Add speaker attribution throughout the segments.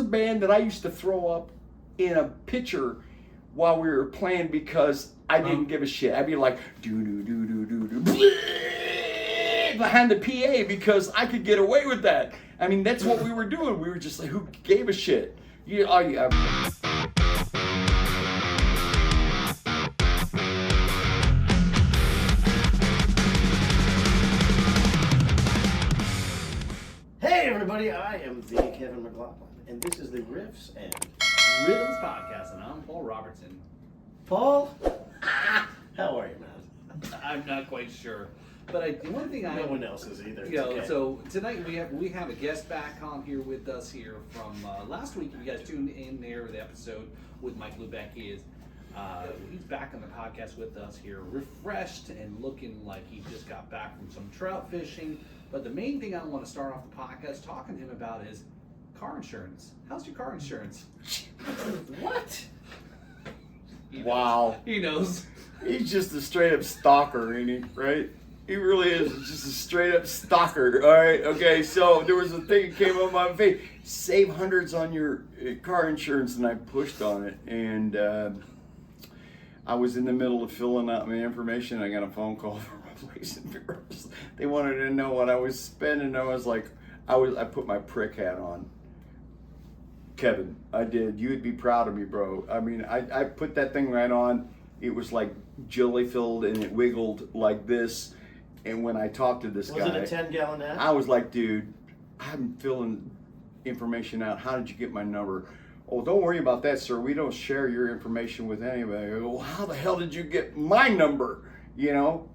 Speaker 1: band that I used to throw up in a pitcher while we were playing because I didn't give a shit. I'd be like, behind the PA because I could get away with that. I mean, that's what we were doing. We were just like, who gave a shit? Hey
Speaker 2: everybody, I am the Kevin McLaughlin, and this is the Riffs and
Speaker 3: Rhythms podcast, and I'm Paul Robertson.
Speaker 2: Paul, how are you, man?
Speaker 3: I'm not quite sure, but one thing
Speaker 2: no one else is either.
Speaker 3: Okay. So tonight we have a guest back on here with us here from last week. You guys tuned in there with the episode with Mike Lubeck. He's back on the podcast with us here, refreshed and looking like he just got back from some trout fishing. But the main thing I want to start off the podcast talking to him about is car insurance. How's your car insurance?
Speaker 2: What?
Speaker 1: Wow.
Speaker 3: He knows.
Speaker 1: He's just a straight up stalker, ain't he? Right? He really is just a straight up stalker. All right. Okay. So there was a thing that came up on my face. Save hundreds on your car insurance, and I pushed on it. And I was in the middle of filling out my information. I got a phone call from my place. They wanted to know what I was spending. I was like, I put my prick hat on. Kevin, I did. You would be proud of me, bro. I mean, I put that thing right on. It was like jelly filled and it wiggled like this. And when I talked to this guy,
Speaker 2: was it a 10-gallon hat?
Speaker 1: I was like, dude, I'm filling information out. How did you get my number? Oh, don't worry about that, sir. We don't share your information with anybody. I go, well, how the hell did you get my number? You know,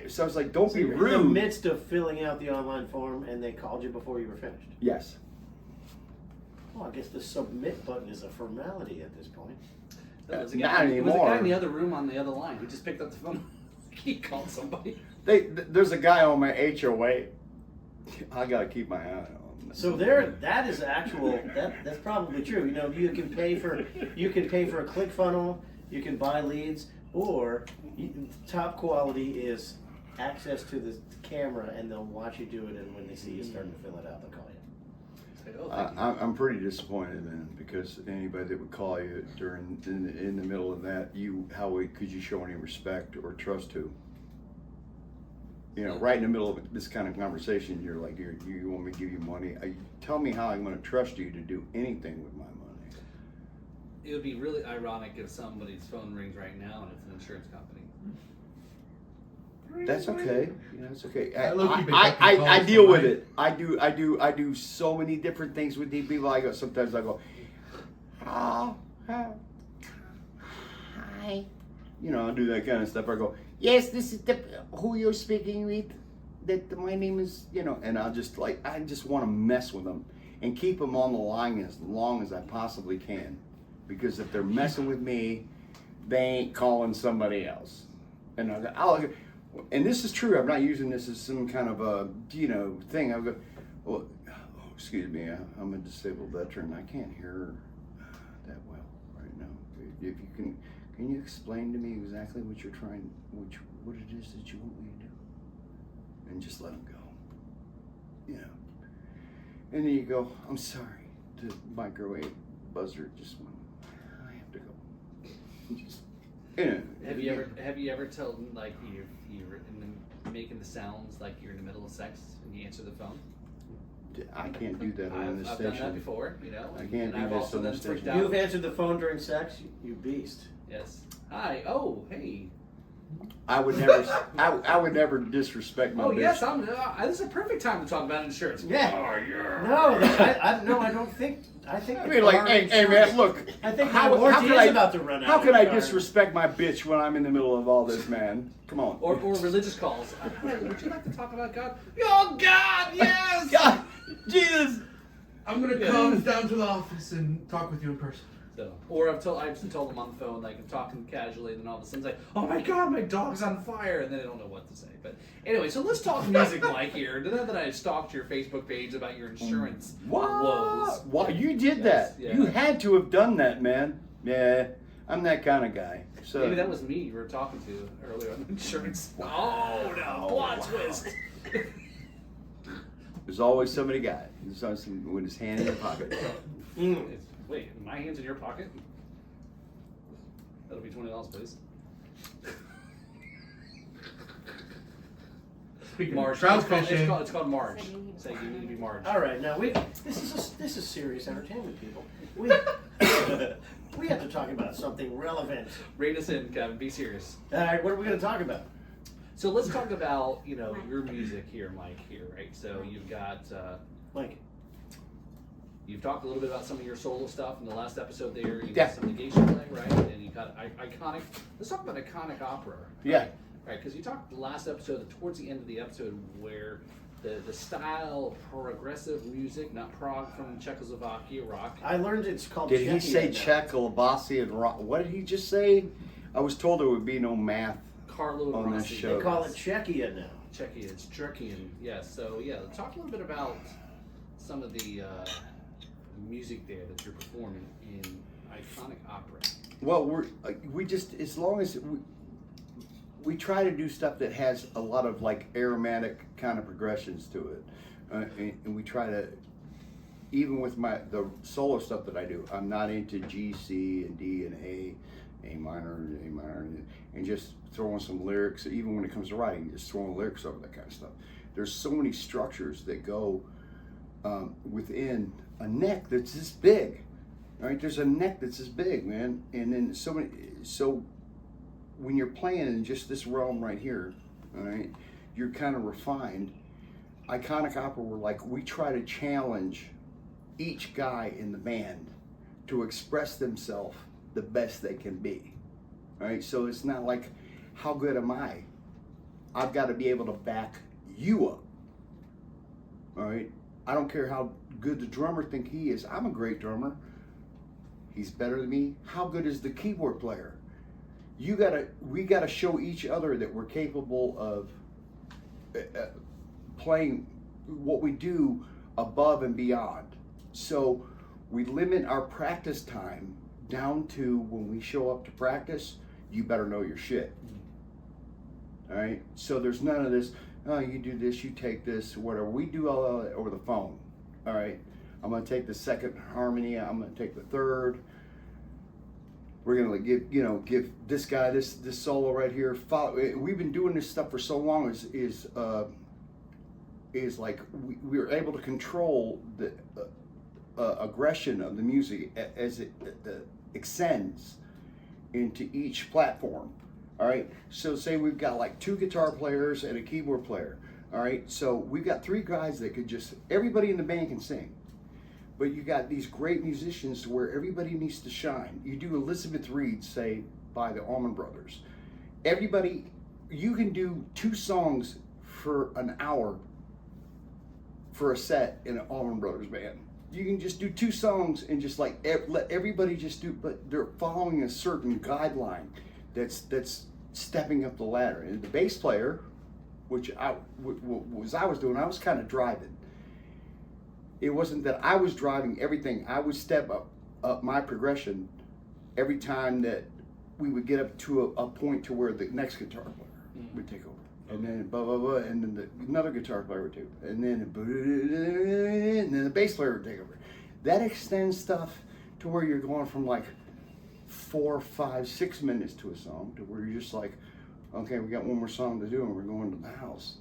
Speaker 1: so I was like, don't be rude.
Speaker 2: In the midst of filling out the online form, and they called you before you were finished?
Speaker 1: Yes.
Speaker 2: Well, I guess the submit button is a formality at this point.
Speaker 3: Not
Speaker 1: anymore.
Speaker 3: It was a guy in the other room on the other line who just picked up the phone. He called somebody.
Speaker 1: There's a guy on my HOA. I gotta keep my eye on him.
Speaker 2: So that is actual. That's probably true. You know, you can pay for a ClickFunnels. You can buy leads, or top quality is access to the camera, and they'll watch you do it. And when they see you starting to fill it out, they'll call you.
Speaker 1: I'm pretty disappointed, man, because anybody that would call you in the middle of that, could you show any respect or trust to? You know, right in the middle of this kind of conversation, you're like, you want me to give you money? Tell me how I'm going to trust you to do anything with my money.
Speaker 3: It would be really ironic if somebody's phone rings right now and it's an insurance company.
Speaker 1: That's okay. Yeah, that's okay. I deal with it. I do so many different things with these people. Sometimes I go, oh, hi. You know, I do that kind of stuff. I go, yes, this is who you're speaking with. That my name is, you know, and I just want to mess with them and keep them on the line as long as I possibly can, because if they're messing with me, they ain't calling somebody else. And and this is true. I'm not using this as some kind of a, thing. I go, well, excuse me, I'm a disabled veteran. I can't hear that well right now. If you can you explain to me exactly what you're trying, what it is that you want me to do? And just let them go. You know. And then you go, I'm sorry. The microwave buzzer just went, I have to go. Just,
Speaker 3: Have you ever told them, like, you're making the sounds like you're in the middle of sex and you answer the phone?
Speaker 1: I can't do that on this station.
Speaker 3: I've done that before, you know.
Speaker 1: I can't do this on this station.
Speaker 2: You've answered the phone during sex, you beast.
Speaker 3: Yes. Hi. Oh, hey.
Speaker 1: I would never. I would never disrespect my.
Speaker 3: Oh
Speaker 1: bitch.
Speaker 3: yes, this is a perfect time to talk about insurance.
Speaker 2: Yeah.
Speaker 3: Oh, yeah.
Speaker 2: No, I don't think. I
Speaker 1: mean, like, hey man, look.
Speaker 2: I think
Speaker 1: how
Speaker 2: warranty
Speaker 1: can
Speaker 2: is
Speaker 1: I
Speaker 2: about to run out.
Speaker 1: How can I disrespect my bitch when I'm in the middle of all this, man? Come on.
Speaker 3: Or religious calls. Would you like to talk about God? Oh God, yes.
Speaker 1: God, Jesus.
Speaker 4: I'm gonna come down to the office and talk with you in person.
Speaker 3: So, or I've told them on the phone, like, I'm talking casually, and then all of a sudden say, oh my God, my dog's on fire, and then I don't know what to say. But anyway, so let's talk music, Mike, here. Now that I stalked your Facebook page about your insurance woes.
Speaker 1: What? You did that.
Speaker 3: Yeah.
Speaker 1: You had to have done that, man. Yeah, I'm that kind of guy. So
Speaker 3: maybe that was me you were talking to earlier on insurance. Oh no, plot twist.
Speaker 1: There's always somebody got it. There's always somebody with his hand in his pocket.
Speaker 3: Wait, my hand's in your pocket? That'll be $20, please.
Speaker 4: Speaking
Speaker 3: Marge.
Speaker 4: of trout
Speaker 3: It's called,
Speaker 4: fishing,
Speaker 3: it's called Marge. Say you need to be Marge.
Speaker 2: All right, now this is serious entertainment, people. We we have to talk about something relevant.
Speaker 3: Rein us in, Kevin. Be serious.
Speaker 2: All right, what are we going to talk about?
Speaker 3: So let's talk about, your music here, Mike, here, right? So you've got,
Speaker 2: Mike.
Speaker 3: you've talked a little bit about some of your solo stuff in the last episode there. You
Speaker 1: Yeah.
Speaker 3: got some negation play, right? And you got iconic, let's talk about iconic opera.
Speaker 1: Yeah.
Speaker 3: Right, because you talked the last episode, towards the end of the episode, where the style of progressive music, not prog from Czechoslovakia rock.
Speaker 2: I learned it's called
Speaker 1: Did he
Speaker 2: Czechia
Speaker 1: say
Speaker 2: now.
Speaker 1: Czechoslovakia? What did he just say? I was told there would be no math.
Speaker 3: Carlo
Speaker 1: On this
Speaker 3: Rossi.
Speaker 1: show.
Speaker 2: They call it Czechia now.
Speaker 3: Czechia, it's Czechia, yes. So yeah, talk a little bit about some of the music there that you're performing in iconic opera.
Speaker 1: Well, we just, as long as we try to do stuff that has a lot of like aromatic kind of progressions to it, and we try to, even with the solo stuff that I do, I'm not into G, C, and D, and A minor, and just throwing some lyrics. Even when it comes to writing, just throwing lyrics over that kind of stuff. There's so many structures that go within a neck that's this big. Right? There's a neck that's this big, man, and then so when you're playing in just this realm right here, all right, you're kind of refined. Iconic opera, we try to challenge each guy in the band to express themselves the best they can be. All right, so it's not like, how good am I? I've got to be able to back you up. All right, I don't care how good the drummer think he is. I'm a great drummer. He's better than me. How good is the keyboard player? We gotta show each other that we're capable of playing what we do above and beyond. So we limit our practice time down to when we show up to practice, you better know your shit. All right? So there's none of this, oh, you do this, you take this, whatever. We do all of that over the phone. All right? I'm gonna take the second harmony, I'm gonna take the third. We're gonna give this guy this solo right here. We've been doing this stuff for so long. Is like we're able to control the aggression of the music as it extends into each platform. All right. So say we've got like 2 guitar players and a keyboard player. All right. So we've got 3 guys that could everybody in the band can sing. But you got these great musicians where everybody needs to shine. You do Elizabeth Reed, say, by the Allman Brothers. Everybody, you can do 2 songs for an hour for a set in an Allman Brothers band. You can just do 2 songs and just like let everybody just do, but they're following a certain guideline that's stepping up the ladder. And the bass player, which I was doing, I was kind of driving. It wasn't that I was driving everything. I would step up my progression every time that we would get up to a point to where the next guitar player would take over. And then blah, blah, blah, and then another guitar player would do. And then the bass player would take over. That extends stuff to where you're going from like 4, 5, 6 minutes to a song to where you're just like, okay, we got one more song to do and we're going to the house.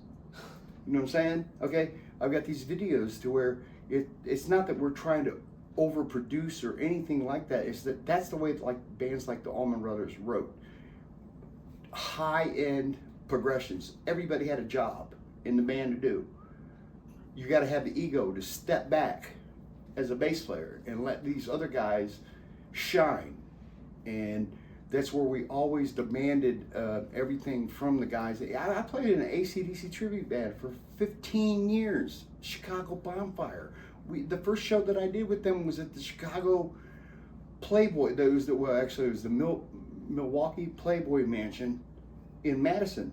Speaker 1: You know what I'm saying? Okay, I've got these videos to where it's not that we're trying to overproduce or anything like that. It's that's the way like bands like the Allman Brothers wrote. High-end progressions. Everybody had a job in the band to do. You got to have the ego to step back as a bass player and let these other guys shine. And that's where we always demanded everything from the guys. I played in an ACDC tribute band for 15 years, Chicago Bonfire. The first show that I did with them was at the Chicago Playboy. It was the Milwaukee Playboy Mansion in Madison.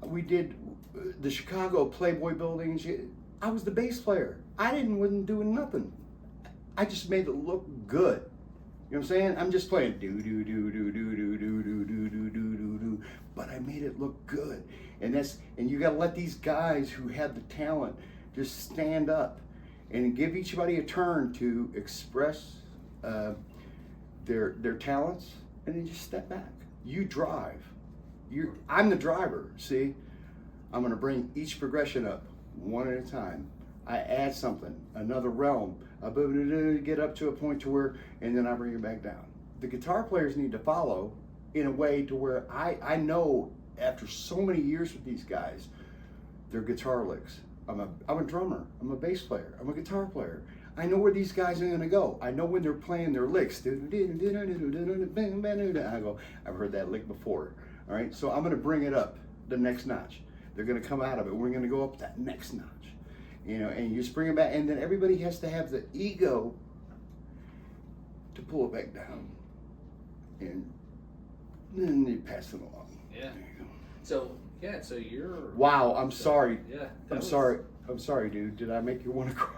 Speaker 1: We did the Chicago Playboy buildings. I was the bass player. Wasn't doing nothing. I just made it look good. You know what I'm saying? I'm just playing do do do do do do do do do do do do, but I made it look good. And you got to let these guys who have the talent just stand up and give each buddy a turn to express their talents, and then just step back. You drive. I'm the driver, see? I'm gonna bring each progression up one at a time. I add something, another realm, get up to a point to where, and then I bring it back down. The guitar players need to follow in a way to where I know after so many years with these guys, their guitar licks. I'm a drummer, I'm a bass player, I'm a guitar player. I know where these guys are gonna go. I know when they're playing their licks. I go, I've heard that lick before. All right, so I'm gonna bring it up the next notch. They're gonna come out of it. We're gonna go up that next notch. You know, and you just bring it back, and then everybody has to have the ego to pull it back down. And then you pass it along.
Speaker 3: Yeah.
Speaker 1: There you go.
Speaker 3: So you're.
Speaker 1: Wow, I'm sorry.
Speaker 3: Yeah.
Speaker 1: I'm sorry, dude. Did I make you want to cry?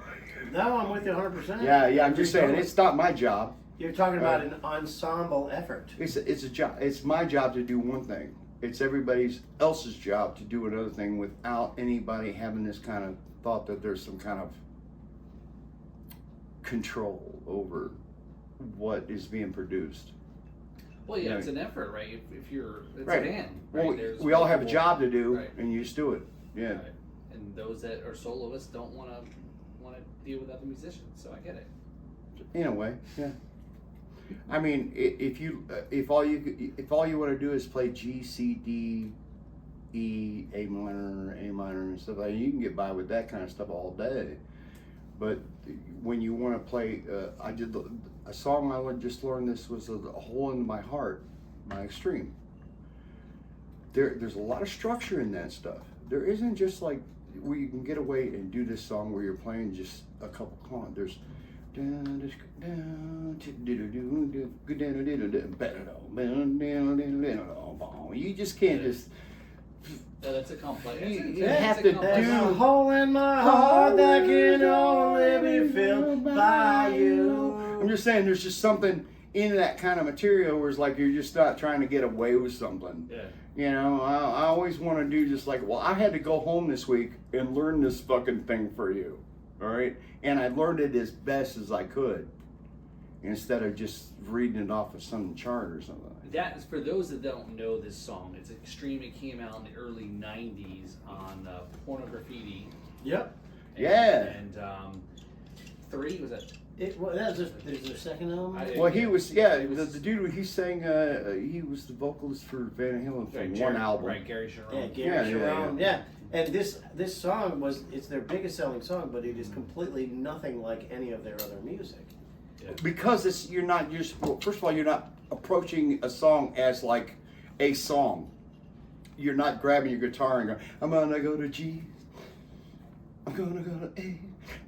Speaker 2: No, I'm with you 100%.
Speaker 1: Yeah, I'm just saying, it's not my job.
Speaker 2: You're talking about an ensemble effort.
Speaker 1: It's a job. It's my job to do one thing. It's everybody else's job to do another thing without anybody having this kind of thought that there's some kind of control over what is being produced.
Speaker 3: Well, yeah, it's an effort, right? If you're, it's
Speaker 1: Right.
Speaker 3: a band, right?
Speaker 1: Well,
Speaker 3: There's
Speaker 1: we all have a
Speaker 3: multiple-
Speaker 1: job to do,
Speaker 3: Right.
Speaker 1: and you just do it. Yeah.
Speaker 3: Right. And those that are soloists don't want to deal with other musicians, so I get it.
Speaker 1: In a way, yeah. I mean, if all you want to do is play G, C, D, E, A minor, and stuff like that, you can get by with that kind of stuff all day. But when you want to play, a song I just learned. This was a hole in my heart, my extreme. There's a lot of structure in that stuff. There isn't just like where you can get away and do this song where you're playing just a couple chords. There's you just can't just.
Speaker 3: That's a complex.
Speaker 1: You have to
Speaker 2: There's
Speaker 1: do.
Speaker 2: a hole in my heart that can only be filled by you.
Speaker 1: I'm just saying, there's just something in that kind of material where it's like you're just not trying to get away with something.
Speaker 3: Yeah.
Speaker 1: You know, I always want to do just like, well, I had to go home this week and learn this fucking thing for you, all right? And I learned it as best as I could, instead of just reading it off of some chart or something.
Speaker 3: That is for those that don't know this song. It's extreme. It came out in the early '90s on Porno Graffiti.
Speaker 2: Yep.
Speaker 1: Yeah.
Speaker 3: And 3 was that?
Speaker 2: That was there's their second album.
Speaker 1: Well, he was, the
Speaker 3: was-
Speaker 1: dude, he sang, he was the vocalist for Van Halen from
Speaker 3: Right,
Speaker 1: one album.
Speaker 3: Right, Gary Sharon.
Speaker 2: Yeah, Gary
Speaker 1: Yeah,
Speaker 2: Sharon. Yeah. And this song it's their biggest selling song, but it is completely nothing like any of their other music.
Speaker 1: Because you're not just, well, first of all, you're not approaching a song as like a song. You're not grabbing your guitar and going, I'm gonna go to G, I'm gonna go to A,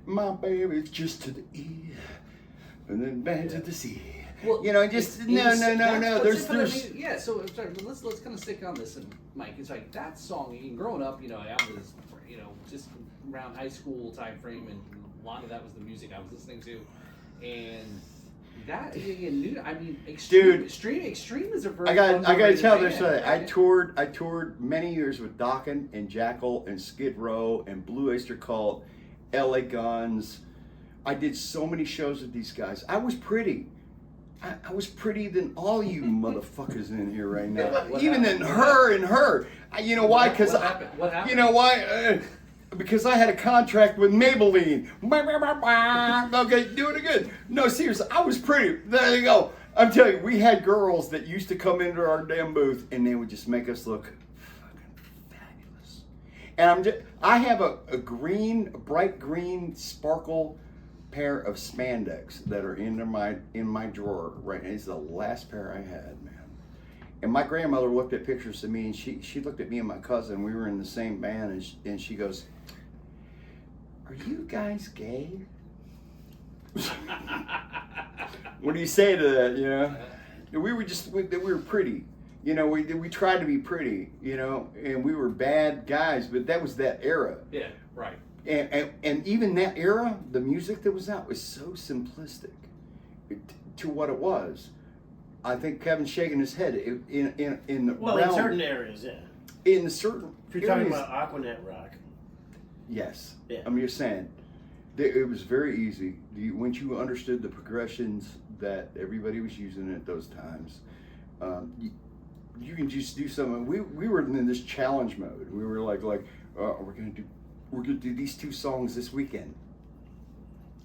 Speaker 1: my baby's just to the E, and then back to the C.
Speaker 3: Well,
Speaker 1: You know, just no. There's
Speaker 3: yeah. So sorry, let's kind of stick on this, and Mike, it's like that song. Growing up, I was, just around high school time frame, and a lot of that was the music I was listening to, and that extreme is a very.
Speaker 1: I got to
Speaker 3: underrated
Speaker 1: tell
Speaker 3: band,
Speaker 1: this. I
Speaker 3: right?
Speaker 1: toured many years with Dokken and Jackal and Skid Row and Blue Öyster Cult, LA Guns. I did so many shows with these guys. I was pretty. I was pretty than all you motherfuckers in here right now.
Speaker 3: What
Speaker 1: Even
Speaker 3: happened?
Speaker 1: than her and her. You know why? Because
Speaker 3: What happened? What happened?
Speaker 1: You know why? Because I had a contract with Maybelline. Okay, doing it good. No, seriously, I was pretty. There you go. I'm telling you, we had girls that used to come into our damn booth and they would just make us look fucking fabulous. And I have a bright green sparkle pair of spandex that are in my drawer right now. It's the last pair I had, man. And my grandmother looked at pictures of me, and she looked at me and my cousin. We were in the same band, and she goes, "Are you guys gay?" What do you say to that? We were pretty. We tried to be pretty. And we were bad guys, but that was that era.
Speaker 3: Yeah, right.
Speaker 1: And even that era, the music that was out was so simplistic to what it was. I think Kevin's shaking his head in the
Speaker 2: Well,
Speaker 1: realm,
Speaker 2: in certain areas, yeah.
Speaker 1: in certain
Speaker 2: If you're talking
Speaker 1: areas,
Speaker 2: about Aquanet rock.
Speaker 1: Yes.
Speaker 2: Yeah.
Speaker 1: I'm just saying, it was very easy. Once you understood the progressions that everybody was using at those times, you can just do something. We were in this challenge mode. We were like, we're gonna do these 2 songs this weekend.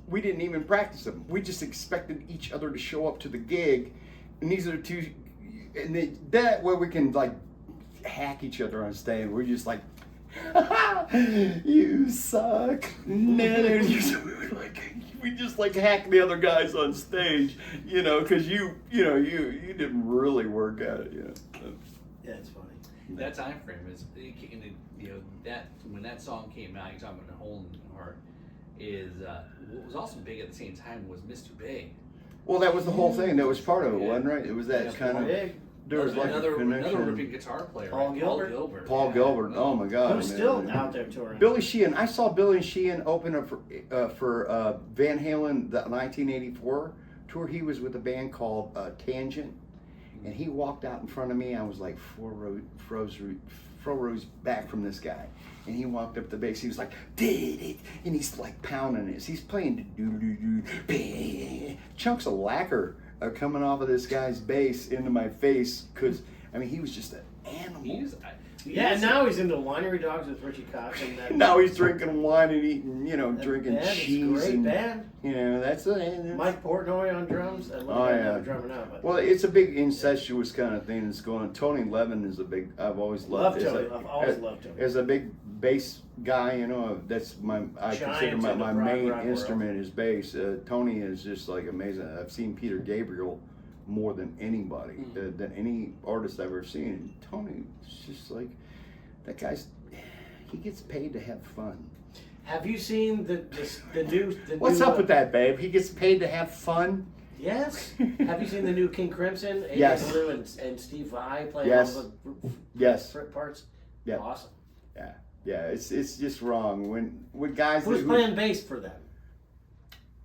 Speaker 1: We didn't even practice them. We just expected each other to show up to the gig, and these are 2, and that way we can like hack each other on stage. We're just like, you suck. We just like hack the other guys on stage, because you didn't really work at it,
Speaker 2: Yeah, it's funny.
Speaker 3: That time frame is, that when that song came out, you're talking about A Hole in the Heart, is what was also big at the same time was Mr. Big.
Speaker 1: Well, that was the whole thing. That was part of it, wasn't right? It was that kind of.
Speaker 2: Big.
Speaker 1: There was like
Speaker 3: another
Speaker 1: a connection.
Speaker 3: ripping guitar player,
Speaker 2: Paul
Speaker 3: right?
Speaker 2: Gilbert.
Speaker 1: Paul
Speaker 3: yeah.
Speaker 1: Gilbert. Oh my God.
Speaker 2: Who's
Speaker 1: man.
Speaker 2: still out there touring?
Speaker 1: Billy Sheehan. I saw Billy Sheehan open up for Van Halen, the 1984 tour. He was with a band called Tangent, and he walked out in front of me. I was like four rows back from this guy, and he walked up the bass. He was like, did it, and he's like pounding it. He's playing chunks of lacquer are coming off of this guy's bass into my face, because I mean he was just an animal.
Speaker 2: And now he's into winery dogs with Richie Cox and that.
Speaker 1: Now he's drinking wine and eating, drinking
Speaker 2: band
Speaker 1: cheese.
Speaker 2: Great
Speaker 1: and,
Speaker 2: band.
Speaker 1: That's it.
Speaker 2: Mike Portnoy on drums. I love that drummer now. But
Speaker 1: Well, it's a big incestuous kind of thing that's going on. Tony Levin is a big. I've always loved
Speaker 2: Tony. I've always loved Tony.
Speaker 1: As a big bass guy, that's I consider my main instrument is bass. Tony is just like amazing. I've seen Peter Gabriel more than anybody, than any artist I've ever seen. And Tony is just like, that guy's, he gets paid to have fun.
Speaker 2: Have you seen the new?
Speaker 1: What's up with that, babe? He gets paid to have fun?
Speaker 2: Yes. Have you seen the new King Crimson?
Speaker 1: Yes.
Speaker 2: Blue and Steve Vai playing
Speaker 1: Yes.
Speaker 2: all the
Speaker 1: Yes.
Speaker 2: parts.
Speaker 1: Yeah.
Speaker 2: Awesome.
Speaker 1: Yeah. It's just wrong when guys.
Speaker 2: Who's playing bass for them?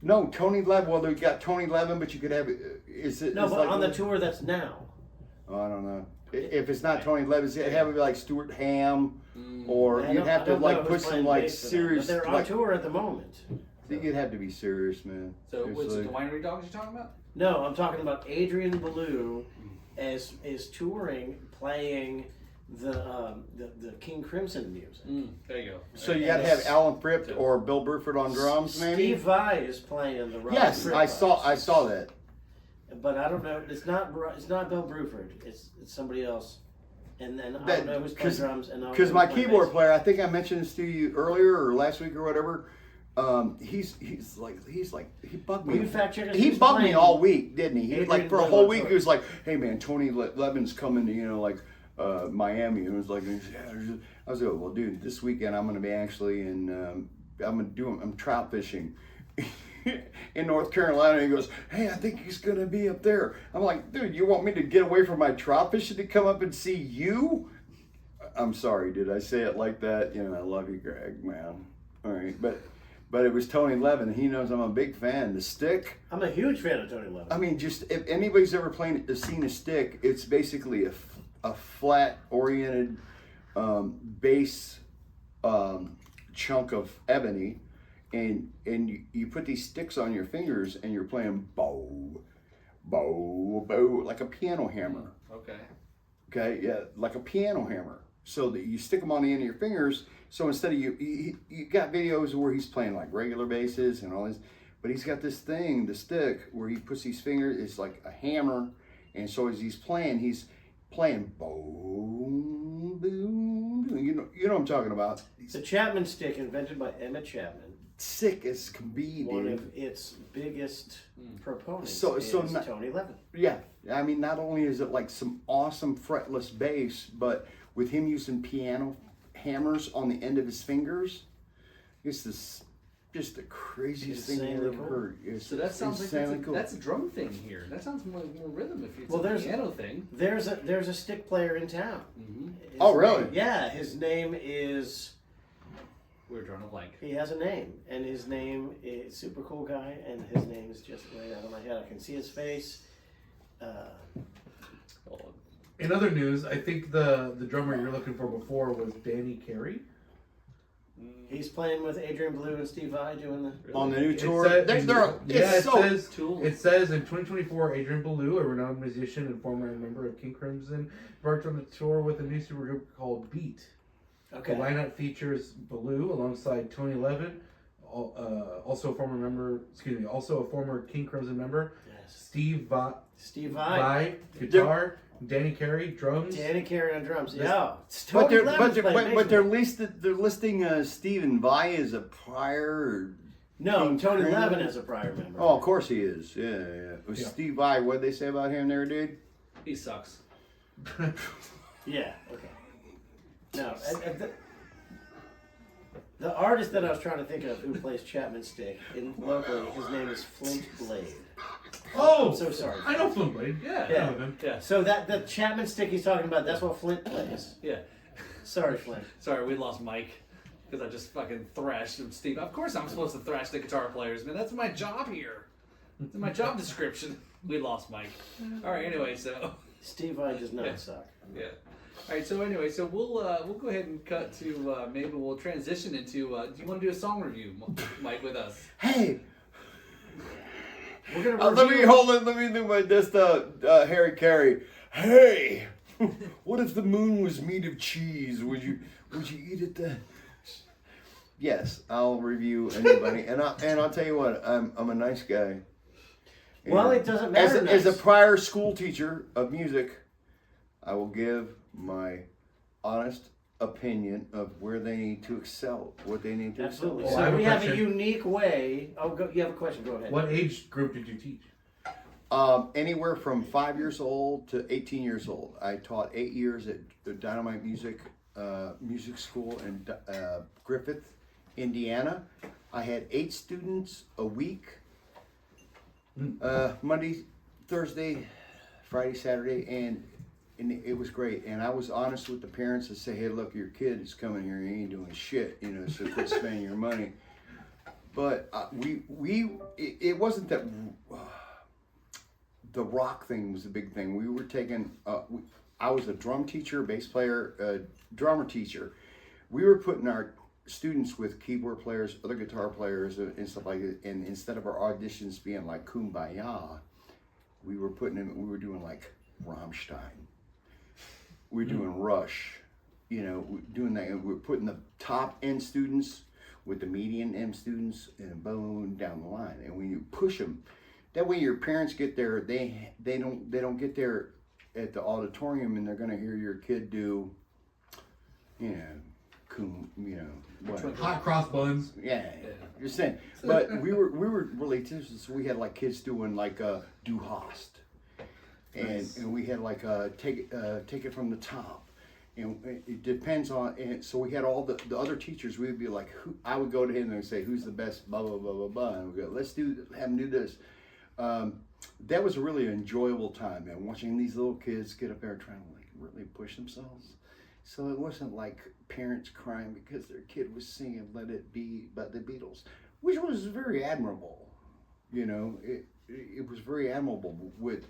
Speaker 1: No, Tony Levin. Well, they got Tony Levin, but you could have.
Speaker 2: No, but on the tour that's now.
Speaker 1: Oh, I don't know. If it's not Tony Levin, it'd have to be like Stuart Ham, or you'd have to like put some like serious.
Speaker 2: But they're on tour at the moment.
Speaker 1: I think you'd have to be serious, man.
Speaker 3: So was it the winery dogs you're talking about?
Speaker 2: No, I'm talking about Adrian Belew is touring, playing the King Crimson music.
Speaker 3: There you go.
Speaker 1: So you got to have Alan Fripp or Bill Burford on drums, maybe.
Speaker 2: Steve Vai is playing the Robert
Speaker 1: Yes,
Speaker 2: Fripp
Speaker 1: I saw
Speaker 2: parts.
Speaker 1: that.
Speaker 2: But I don't know. It's not Bill Bruford. It's somebody else. And then I don't know who's playing drums.
Speaker 1: Because my keyboard player, I think I mentioned this to you earlier or last week or whatever. He bugged me.
Speaker 2: Will you fact check us?
Speaker 1: He
Speaker 2: Who's
Speaker 1: bugged me
Speaker 2: playing?
Speaker 1: all week, didn't he?
Speaker 2: Adrian
Speaker 1: Like for a
Speaker 2: Belew
Speaker 1: whole
Speaker 2: on
Speaker 1: week,
Speaker 2: tour.
Speaker 1: he was like, "Hey man, Tony Levin's coming to Miami," and it was like, I was like, "Well, dude, this weekend I'm going to be actually in. I'm trout fishing." In North Carolina. He goes, "Hey, I think he's gonna be up there." I'm like, "Dude, you want me to get away from my trout fishing to come up and see you?" I'm sorry, did I say it like that? I love you, Greg, man. All right, but it was Tony Levin. He knows I'm a big fan. The stick.
Speaker 2: I'm a huge fan of Tony Levin.
Speaker 1: I mean, just if anybody's ever seen a stick, it's basically a flat oriented bass chunk of ebony. And you put these sticks on your fingers and you're playing bow, bow, bow, like a piano hammer. Okay, yeah, like a piano hammer. So that you stick them on the end of your fingers. So instead of you got videos where he's playing like regular basses and all this, but he's got this thing, the stick, where he puts these fingers, it's like a hammer. And so as he's playing boom, boom, you know what I'm talking about.
Speaker 2: The Chapman stick, invented by Emmett Chapman.
Speaker 1: Sick as can be,
Speaker 2: One
Speaker 1: dude.
Speaker 2: of its biggest proponents
Speaker 1: So
Speaker 2: is Tony Levin.
Speaker 1: Yeah, I mean, not only is it like some awesome fretless bass, but with him using piano hammers on the end of his fingers, it's just the craziest thing I've ever heard.
Speaker 3: So that sounds like that's a drum thing here. That sounds more rhythm if it's a piano thing.
Speaker 2: There's a stick player in town.
Speaker 1: Oh, really?
Speaker 2: Yeah, his name is.
Speaker 3: We're drawing a blank.
Speaker 2: He has a name, and his name is super cool guy, and his name is just right out of my head. I can see his face.
Speaker 4: In other news, I think the drummer you're looking for before was Danny Carey.
Speaker 2: He's playing with Adrian Belew and Steve Vai doing the...
Speaker 1: On the new
Speaker 4: It
Speaker 1: tour.
Speaker 4: said-
Speaker 1: It's
Speaker 4: it says in 2024, Adrian Belew, a renowned musician and former member of King Crimson, embarked on the tour with a new supergroup called Beat.
Speaker 2: Okay.
Speaker 4: The lineup features Belew alongside Tony Levin, also a former King Crimson member,
Speaker 2: Yes.
Speaker 4: Steve
Speaker 2: Steve
Speaker 4: Vai,
Speaker 2: Vai.
Speaker 4: guitar, Danny Carey, drums.
Speaker 2: Danny Carey on drums. Yeah.
Speaker 1: but
Speaker 2: Tony
Speaker 1: they're
Speaker 2: Levin's playing
Speaker 1: they're
Speaker 2: basement.
Speaker 1: listing Stephen Vai as a prior.
Speaker 2: No,
Speaker 1: King
Speaker 2: Tony
Speaker 1: Crimson.
Speaker 2: Levin as a prior member.
Speaker 1: Oh, of course he is. Yeah.
Speaker 4: Yeah.
Speaker 1: Steve Vai. What did they say about him there, dude?
Speaker 3: He sucks.
Speaker 2: Yeah, okay. No, the artist that I was trying to think of who plays Chapman Stick locally, his name is Flint Blade.
Speaker 4: Oh,
Speaker 2: I'm so sorry.
Speaker 4: I know Flint Blade.
Speaker 3: Yeah.
Speaker 2: Yeah.
Speaker 4: I know him.
Speaker 3: Yeah.
Speaker 2: So the Chapman Stick he's talking about, that's what Flint plays.
Speaker 3: Yeah.
Speaker 2: Sorry, Flint.
Speaker 3: Sorry, we lost Mike because I just fucking thrashed him, Steve. Of course I'm supposed to thrash the guitar players, man. That's my job here. It's in my job description. We lost Mike. All right. Anyway, so
Speaker 2: Steve Vai does not
Speaker 3: Yeah.
Speaker 2: suck.
Speaker 3: yeah. All right. So anyway, so we'll go ahead and cut to maybe we'll transition into. Do you want to do a song review, Mike, with us?
Speaker 1: Hey,
Speaker 2: We're gonna
Speaker 1: let me
Speaker 2: review-
Speaker 1: hold it. Let me do my this Harry Carey. Hey, what if the moon was made of cheese? Would you eat it then? Yes, I'll review anybody, and I'll tell you what. I'm a nice guy.
Speaker 2: Well, it doesn't matter.
Speaker 1: As a
Speaker 2: nice.
Speaker 1: prior school teacher of music, I will give my honest opinion of where they need to excel, what they need to
Speaker 2: Absolutely.
Speaker 1: excel.
Speaker 4: I have
Speaker 2: So
Speaker 4: a
Speaker 2: we have a
Speaker 4: question.
Speaker 2: unique way. Oh, you have a question? Go ahead.
Speaker 4: What age group did you teach?
Speaker 1: Anywhere from 5 years old to 18 years old. I taught 8 years at the Dynamite Music School in Griffith, Indiana. I had 8 students a week. Monday, Thursday, Friday, Saturday, and it was great. And I was honest with the parents and say, hey, look, your kid is coming here and he ain't doing shit, so quit spending your money. But it wasn't that the rock thing was the big thing. We were taking, I was a drum teacher, bass player, drummer teacher. We were putting our students with keyboard players, other guitar players, and stuff like that. And instead of our auditions being like Kumbaya, we were doing like Rammstein. We were doing Rush, doing that. And we were putting the top end students with the median end students and boom down the line. And when you push them, that way your parents get there, they don't get there at the auditorium and they're gonna hear your kid do, whatever.
Speaker 4: Hot cross buns.
Speaker 1: Yeah, you're saying. But we were really so we had like kids doing like Du Hast, and we had like take it from the top, and it depends on. And so we had all the other teachers. We would be like, I would go to him and say, who's the best? Blah blah blah blah blah. And we go, have him do this. That was a really enjoyable time, man. Watching these little kids get up there trying to like really push themselves. So it wasn't like parents crying because their kid was singing "Let It Be" by the Beatles, which was very admirable. It was very admirable with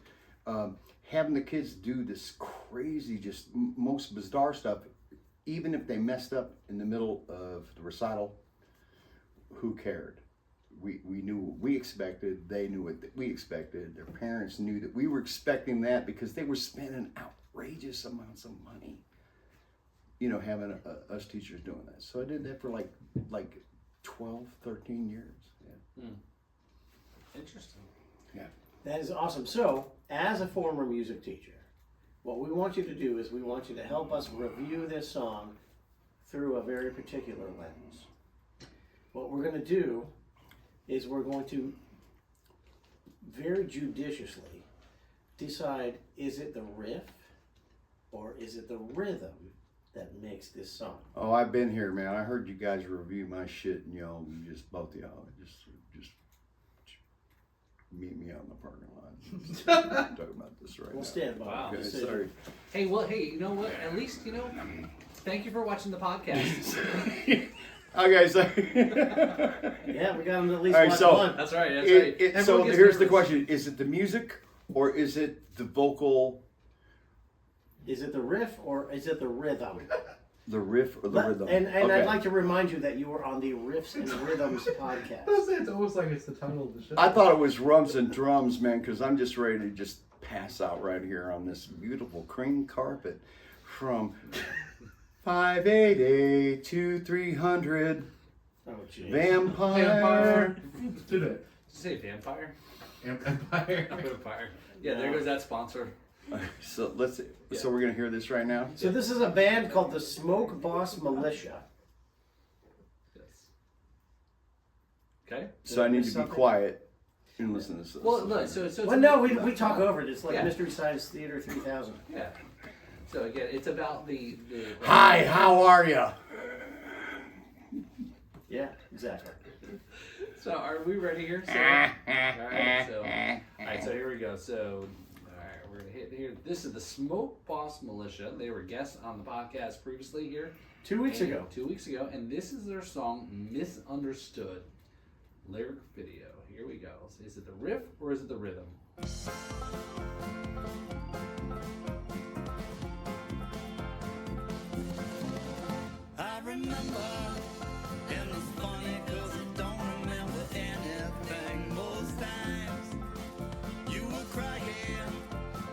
Speaker 1: having the kids do this crazy, just most bizarre stuff. Even if they messed up in the middle of the recital, who cared? We knew what we expected. They knew what we expected. Their parents knew that we were expecting that because they were spending outrageous amounts of money. Having us teachers doing that. So I did that for like 12, 13 years. Yeah.
Speaker 3: Interesting.
Speaker 1: Yeah.
Speaker 2: That is awesome. So, as a former music teacher, what we want you to do is we want you to help us review this song through a very particular lens. What we're going to do is we're going to very judiciously decide, is it the riff or is it the rhythm that makes this song?
Speaker 1: Oh, I've been here, man. I heard you guys review my shit, and both of y'all just meet me out in the parking lot. Talk about this right
Speaker 2: We'll
Speaker 1: now.
Speaker 2: stand by.
Speaker 3: Wow.
Speaker 2: the
Speaker 1: Okay,
Speaker 2: decision.
Speaker 1: sorry.
Speaker 3: Hey, well, you know what? At least thank you for watching the podcast.
Speaker 1: Okay, so
Speaker 2: Yeah, we got them to at least
Speaker 1: All right,
Speaker 2: watch
Speaker 1: so-
Speaker 2: one.
Speaker 3: That's right. That's right. Everyone
Speaker 1: so
Speaker 3: gets
Speaker 1: here's the
Speaker 3: nervous.
Speaker 1: question: is it the music or is it the vocal?
Speaker 2: Is it the riff or is it the rhythm?
Speaker 1: The riff or the rhythm?
Speaker 2: And
Speaker 1: Okay.
Speaker 2: I'd like to remind you that you were on the Riffs and Rhythms podcast.
Speaker 4: It's almost like it's the title of the show.
Speaker 1: I thought it was Rums and Drums, man, because I'm just ready to just pass out right here on this beautiful cream carpet from 588 to 300.
Speaker 2: Oh, jeez.
Speaker 1: Vampire.
Speaker 4: Let's do that.
Speaker 3: Did you say vampire?
Speaker 4: Empire.
Speaker 3: Vampire. Yeah, there goes that sponsor.
Speaker 1: So so we're gonna hear this right now.
Speaker 2: So this is a band called the Smoke Boss Militia.
Speaker 3: Yes. Okay.
Speaker 1: So I need to be
Speaker 2: Something?
Speaker 1: quiet and listen to this.
Speaker 3: Well, look, so
Speaker 2: Well, no, we talk over it. It's like
Speaker 3: Yeah.
Speaker 2: Mystery Science Theater 3000.
Speaker 3: yeah. So again, it's about the
Speaker 1: Hi, how are you?
Speaker 2: Yeah, exactly.
Speaker 3: So are we ready here? So, all right, so here we go. So, all right, we're gonna hit here. This is the Smoke Boss Militia. They were guests on the podcast previously here.
Speaker 2: 2 weeks ago.
Speaker 3: 2 weeks ago, and this is their song "Misunderstood" lyric video. Here we go. So is it the riff or is it the rhythm?
Speaker 5: I remember, and it's funny 'cause I don't remember anything. Most times you were crying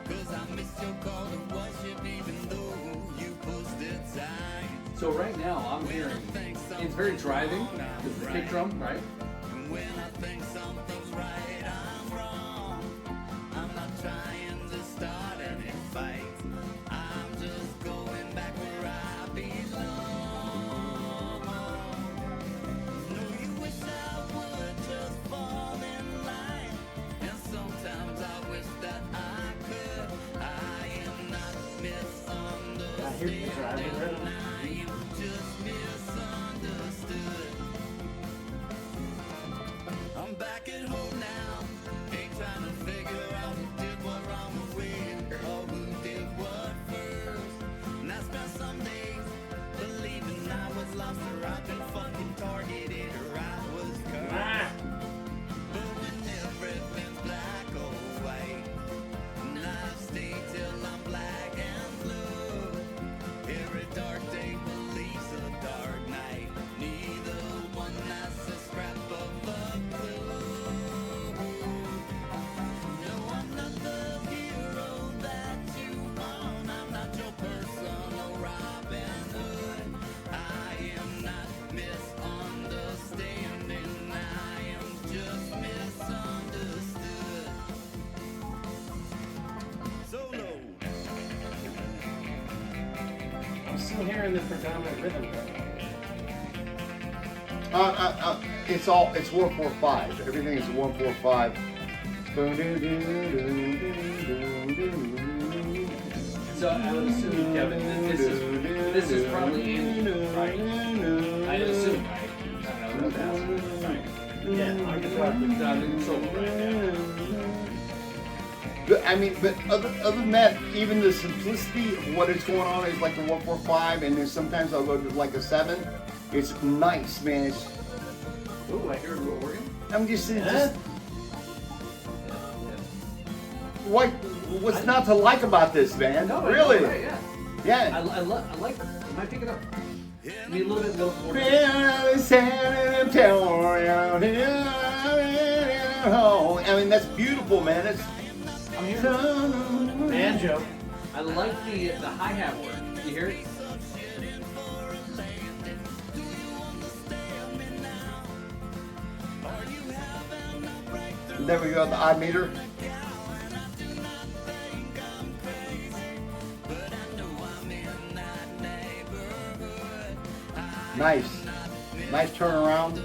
Speaker 5: 'cause I missed your call to worship even though you posted time.
Speaker 3: So right now I'm hearing it's very driving because the kick drum, right?
Speaker 5: And when I think something's right, I'm wrong. I'm not trying to start any fights. I'm just going back where I belong. No, you wish I would just fall in line. And sometimes I wish that I could. I am not misunderstood.
Speaker 2: I hear you driving rhythm.
Speaker 5: I am just misunderstood. I'm back at home now. Ain't trying to figure out who did what wrong with or who did what first. And I spent some days believing I was lost or I've been fucking targeted or I was cursed. But when everything's black or white, and I stay till I'm black and blue. Every dark day believes a dark night. Neither one has a scrap of a clue. No, I'm not the hero that you want. I'm not your personal Robin Hood. I am not misunderstanding. I am just misunderstood. Solo.
Speaker 2: I'm still hearing the predominant rhythm.
Speaker 1: It's 145. Everything is 145.
Speaker 3: So I would assume, Kevin, that this is probably in, right? I assume, right? I don't know, that's right.
Speaker 2: Yeah, on guitar.
Speaker 3: In solo, right?
Speaker 1: But I mean, but other than that, even the simplicity of what is going on is like the 145, and then sometimes I'll go to like a 7. It's nice, man. It's,
Speaker 3: Ooh, I hear a little organ.
Speaker 1: I'm just
Speaker 2: Yeah.
Speaker 1: what's not to like about this, man?
Speaker 3: No,
Speaker 1: Really?
Speaker 3: Right, yeah.
Speaker 1: Yeah.
Speaker 3: I like. Am I picking up? Need a little bit more.
Speaker 1: I mean, that's beautiful, man. It's
Speaker 3: I'm hearing
Speaker 2: Banjo.
Speaker 3: I like the hi-hat work. You hear it?
Speaker 1: there we go, the odd meter. Nice. Nice turnaround.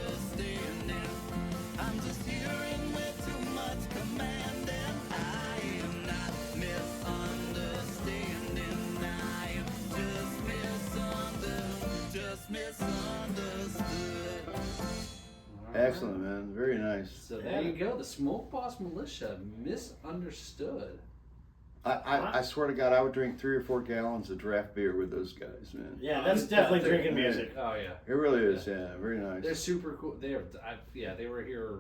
Speaker 1: Excellent, man. Very nice.
Speaker 3: So there you go. The Smoke Boss Militia, Misunderstood.
Speaker 1: I swear to God, I would drink 3 or 4 gallons of draft beer with those guys, man.
Speaker 2: Yeah, that's definitely drinking music.
Speaker 3: Oh yeah.
Speaker 1: It really is, yeah. Very nice.
Speaker 3: They're super cool. They were here,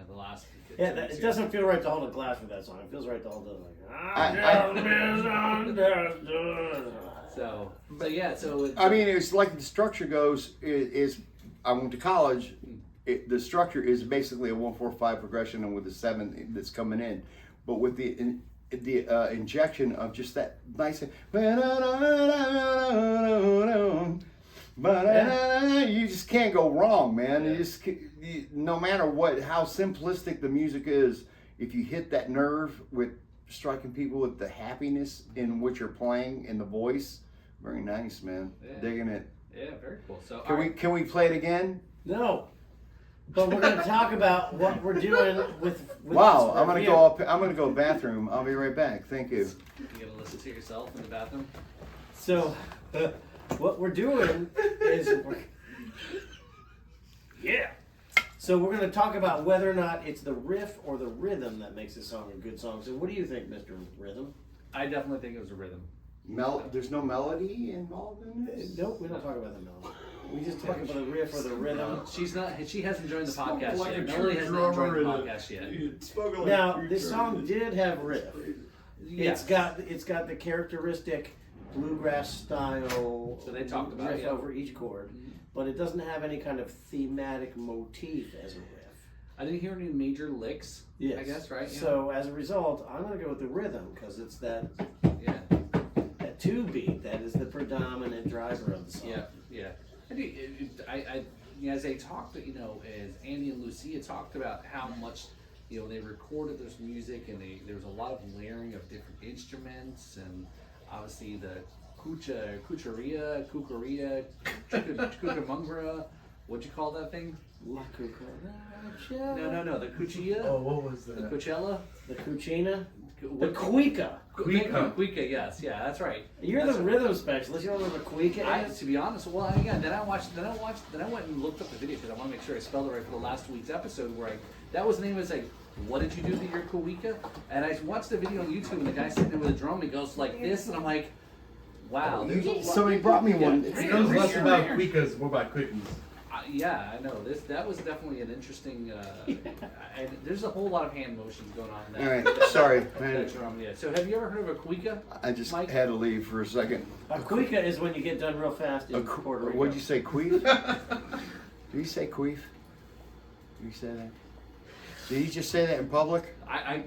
Speaker 3: the last.
Speaker 2: Yeah, it doesn't feel right to hold a glass for that song. It feels right to hold it like.
Speaker 1: I-
Speaker 2: Misunderstood.
Speaker 3: So yeah, so
Speaker 1: I mean, it's like the structure goes is I went to college. The structure is basically a 1-4-5 progression, and with the 7 that's coming in, but with the injection of just that nice. You just can't go wrong, man. No matter how simplistic the music is, if you hit that nerve with striking people with the happiness in what you're playing in the voice, very nice, man.
Speaker 3: Yeah.
Speaker 1: Digging it.
Speaker 3: Yeah, very cool. So
Speaker 1: Can we play it again?
Speaker 2: No. But we're going to talk about what we're doing with
Speaker 1: Wow,
Speaker 2: this
Speaker 1: I'm gonna
Speaker 2: review.
Speaker 1: go up. I'm gonna go bathroom. I'll be right back. Thank you.
Speaker 3: You gonna listen to yourself in the bathroom?
Speaker 2: So, what we're doing is, yeah. So we're going to talk about whether or not it's the riff or the rhythm that makes a song a good song. So what do you think, Mr. Rhythm?
Speaker 3: I definitely think it was a rhythm.
Speaker 1: There's no melody involved in this.
Speaker 2: Nope, we don't talk about the melody. We just talk about the riff or the rhythm.
Speaker 3: She hasn't joined the podcast
Speaker 6: like
Speaker 3: yet.
Speaker 6: a
Speaker 3: Melody
Speaker 6: true
Speaker 3: has not joined the
Speaker 6: drummer
Speaker 3: podcast yet.
Speaker 2: Now, this song did have riff.
Speaker 3: Yes.
Speaker 2: It's got the characteristic bluegrass style
Speaker 3: So they talked about it,
Speaker 2: riff
Speaker 3: yeah.
Speaker 2: over each chord, but it doesn't have any kind of thematic motif as a riff.
Speaker 3: I didn't hear any major licks.
Speaker 2: Yes.
Speaker 3: I guess, right? Yeah.
Speaker 2: So as a result, I'm going to go with the rhythm because it's that
Speaker 3: Yeah.
Speaker 2: 2 beat that is the predominant driver of the song.
Speaker 3: Yeah. As they talked, as Andy and Lucia talked about how much, they recorded this music and there was a lot of layering of different instruments and obviously the cucharia, cucamongra, what'd you call that thing?
Speaker 2: La cucaracha.
Speaker 3: No, the cuchilla,
Speaker 4: Oh, what was
Speaker 3: the
Speaker 4: that?
Speaker 3: cuchella,
Speaker 2: The cucina. The
Speaker 3: what-
Speaker 2: cuica.
Speaker 3: Cuica, yes, yeah, that's right.
Speaker 2: You're
Speaker 3: That's
Speaker 2: the
Speaker 3: right.
Speaker 2: rhythm specialist. You don't know what a cuica is?
Speaker 3: To be honest, then I went and looked up the video because I want to make sure I spelled it right for the last week's episode that was the name. It was like, what did you do to your kuwika? And I watched the video on YouTube and the guy sitting there with a drum, he goes like this, and I'm like, wow. There's a lot-
Speaker 1: Somebody brought me one.
Speaker 4: It knows less about quickas, more about quickies.
Speaker 3: Yeah, I know. That was definitely an interesting. And there's a whole lot of hand motions going on in that.
Speaker 1: All right, sorry,
Speaker 3: that
Speaker 1: man.
Speaker 3: drum, yeah. So have you ever heard of a cuica?
Speaker 1: I just
Speaker 3: Mike?
Speaker 1: had to leave for a second.
Speaker 2: A cuica is when you get done real fast in Puerto Rico.
Speaker 1: What'd you say, queef? Did you say queef? Did you say that? Did you just say that in public?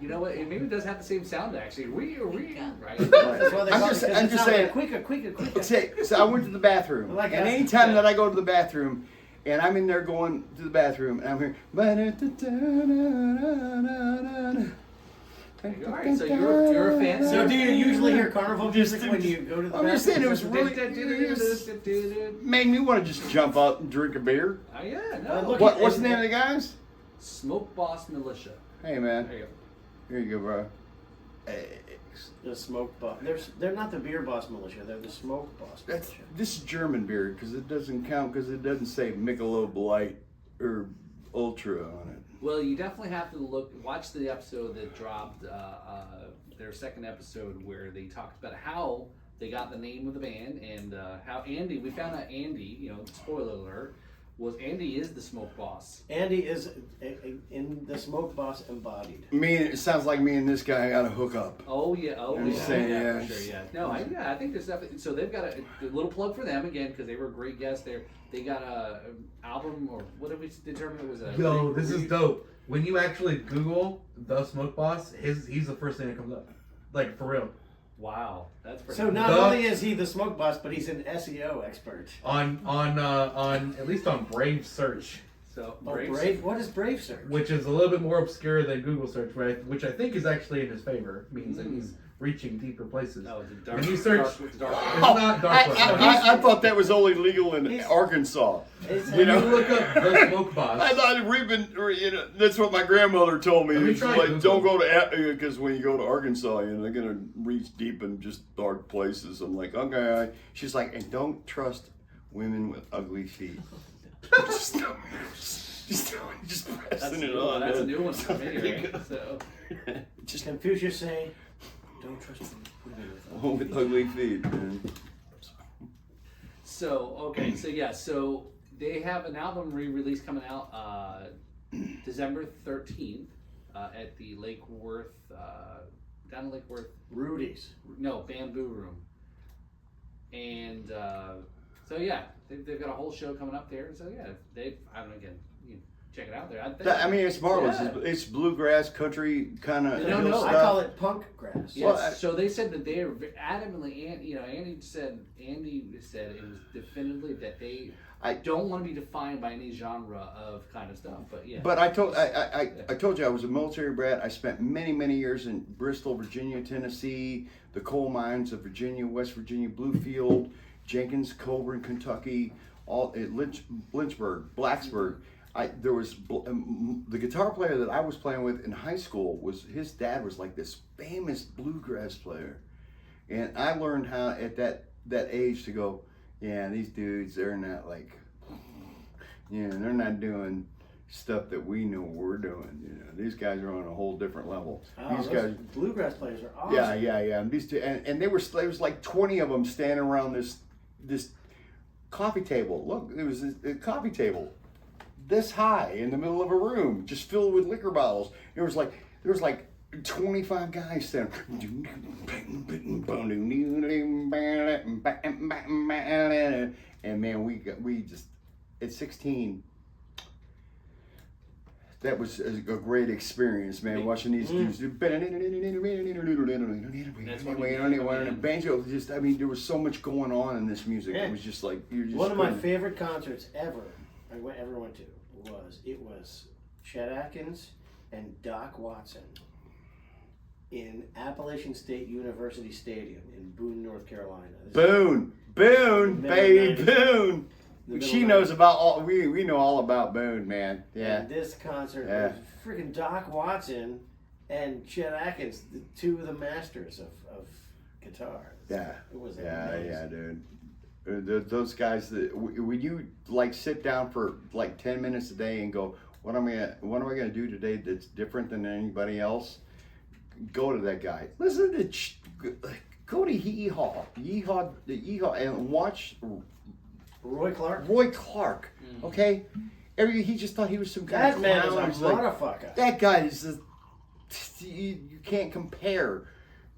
Speaker 3: You know what? Maybe it does have the same sound actually. We right.
Speaker 2: That's why they
Speaker 1: I'm
Speaker 2: call
Speaker 1: just-
Speaker 2: it, 'cause
Speaker 1: I'm
Speaker 2: it
Speaker 1: just
Speaker 2: sounds
Speaker 1: saying-
Speaker 2: like cuica.
Speaker 1: So I went to the bathroom,
Speaker 2: Like
Speaker 1: and
Speaker 2: a-
Speaker 1: anytime
Speaker 2: yeah.
Speaker 1: that I go to the bathroom, and I'm in there going to the bathroom, and I'm hearing.
Speaker 3: All right, so you're a fan.
Speaker 2: So do you usually hear carnival music when you go to the bathroom?
Speaker 1: I'm just saying it was really made me want to just jump up and drink a beer.
Speaker 3: Yeah,
Speaker 2: Look
Speaker 3: no.
Speaker 2: at-
Speaker 1: What's the name of the guys?
Speaker 3: Smoke Boss Militia.
Speaker 1: Hey man,
Speaker 3: There you go.
Speaker 1: here you go, bro.
Speaker 2: The smoke boss. They're not the beer boss militia. They're the smoke boss
Speaker 1: That's
Speaker 2: militia.
Speaker 1: this is German beer because it doesn't count because it doesn't say Michelob Light or Ultra on it.
Speaker 3: Well, you definitely have to watch the episode that dropped, their second episode where they talked about how they got the name of the band and how we found out Andy, spoiler alert, Andy is the Smoke Boss.
Speaker 2: Andy is in the smoke boss embodied.
Speaker 1: It sounds like me and this guy got a hook up.
Speaker 3: Oh yeah,
Speaker 1: I'm just saying, yeah.
Speaker 3: for sure, yeah. No, I think there's definitely. So they've got a little plug for them again because they were a great guest there. They got a album or what did we determine it was a?
Speaker 4: Yo, this is dope. When you actually Google the Smoke Boss, he's the first thing that comes up. Like, for real.
Speaker 3: Wow, that's pretty.
Speaker 2: So not only is he the smoke boss, but he's an SEO expert.
Speaker 4: On at least on Brave Search,
Speaker 3: So
Speaker 2: Oh,
Speaker 3: Braves-
Speaker 2: Brave? What is Brave search?
Speaker 4: which is a little bit more obscure than Google Search, right? Which I think is actually in his favor. Means that he's reaching deeper places.
Speaker 3: No, the dark.
Speaker 4: When you search,
Speaker 3: dark, with the dark.
Speaker 4: it's not dark web.
Speaker 1: I thought that was only legal in
Speaker 2: He's-
Speaker 1: Arkansas.
Speaker 2: It's,
Speaker 1: You
Speaker 4: When
Speaker 1: know?
Speaker 4: you look up the Smoke Boss,
Speaker 1: I thought that's what my grandmother told me.
Speaker 4: Let me
Speaker 1: It's
Speaker 4: try
Speaker 1: like,
Speaker 4: Google.
Speaker 1: don't go to because when you go to Arkansas, they're gonna reach deep in just dark places. I'm like, okay. She's like, and don't trust women with ugly feet. just pressing it on.
Speaker 3: That's a new one for me, right? So.
Speaker 1: Just
Speaker 2: Confucius say, don't trust women with
Speaker 1: with ugly feet, man.
Speaker 3: So okay, so they have an album re-release coming out December 13th at the Lake Worth down in Lake Worth.
Speaker 2: Rudy's.
Speaker 3: No, Bamboo Room. And so yeah, they've got a whole show coming up there. So yeah, I don't know, again, you can check it out there.
Speaker 1: I mean, it's marvelous.
Speaker 3: Yeah.
Speaker 1: It's bluegrass country kind of
Speaker 3: No,
Speaker 1: stuff.
Speaker 2: I call it punk grass.
Speaker 3: Yes.
Speaker 1: Well,
Speaker 3: So they said that they are adamantly, Andy said it was definitively that they don't want to be defined by any genre of kind of stuff. But yeah.
Speaker 1: But I told you I was a military brat. I spent many years in Bristol, Virginia, Tennessee, the coal mines of Virginia, West Virginia, Bluefield, Jenkins, Colburn, Kentucky, all at Lynchburg, Blacksburg. There was the guitar player that I was playing with in high school his dad was like this famous bluegrass player, and I learned how at that age to go, yeah, these dudes, they're not like, they're not doing stuff that we know we're doing. These guys are on a whole different level.
Speaker 2: Oh,
Speaker 1: These
Speaker 2: those
Speaker 1: guys,
Speaker 2: bluegrass players are awesome.
Speaker 1: yeah. And these two, and there was like 20 of them standing around this coffee table. Look, it was a coffee table this high in the middle of a room, just filled with liquor bottles. There was like 25 guys standing. And man, we just at 16. That was a great experience, man. Watching these dudes do banjo. Just, I mean, there was so much going on in this music.
Speaker 2: Yeah.
Speaker 1: It was just like you just.
Speaker 2: One of my favorite concerts ever went to was Chet Atkins and Doc Watson in Appalachian State University Stadium in Boone, North Carolina.
Speaker 1: Boone, baby, Boone. She knows about all. We know all about Boone, man. Yeah.
Speaker 2: And this concert was freaking Doc Watson and Chet Atkins, the two of the masters of guitar.
Speaker 1: Yeah.
Speaker 2: It was amazing.
Speaker 1: Yeah, dude. Those guys. When you like sit down for like 10 minutes a day and go, what am I gonna do today that's different than anybody else? Go to that guy. Listen to go to Yeehaw, and watch
Speaker 2: Roy Clark.
Speaker 1: Okay, he just thought he was some kind
Speaker 2: That
Speaker 1: of
Speaker 2: man
Speaker 1: clown.
Speaker 2: is a
Speaker 1: He's like,
Speaker 2: motherfucker.
Speaker 1: that guy is you can't compare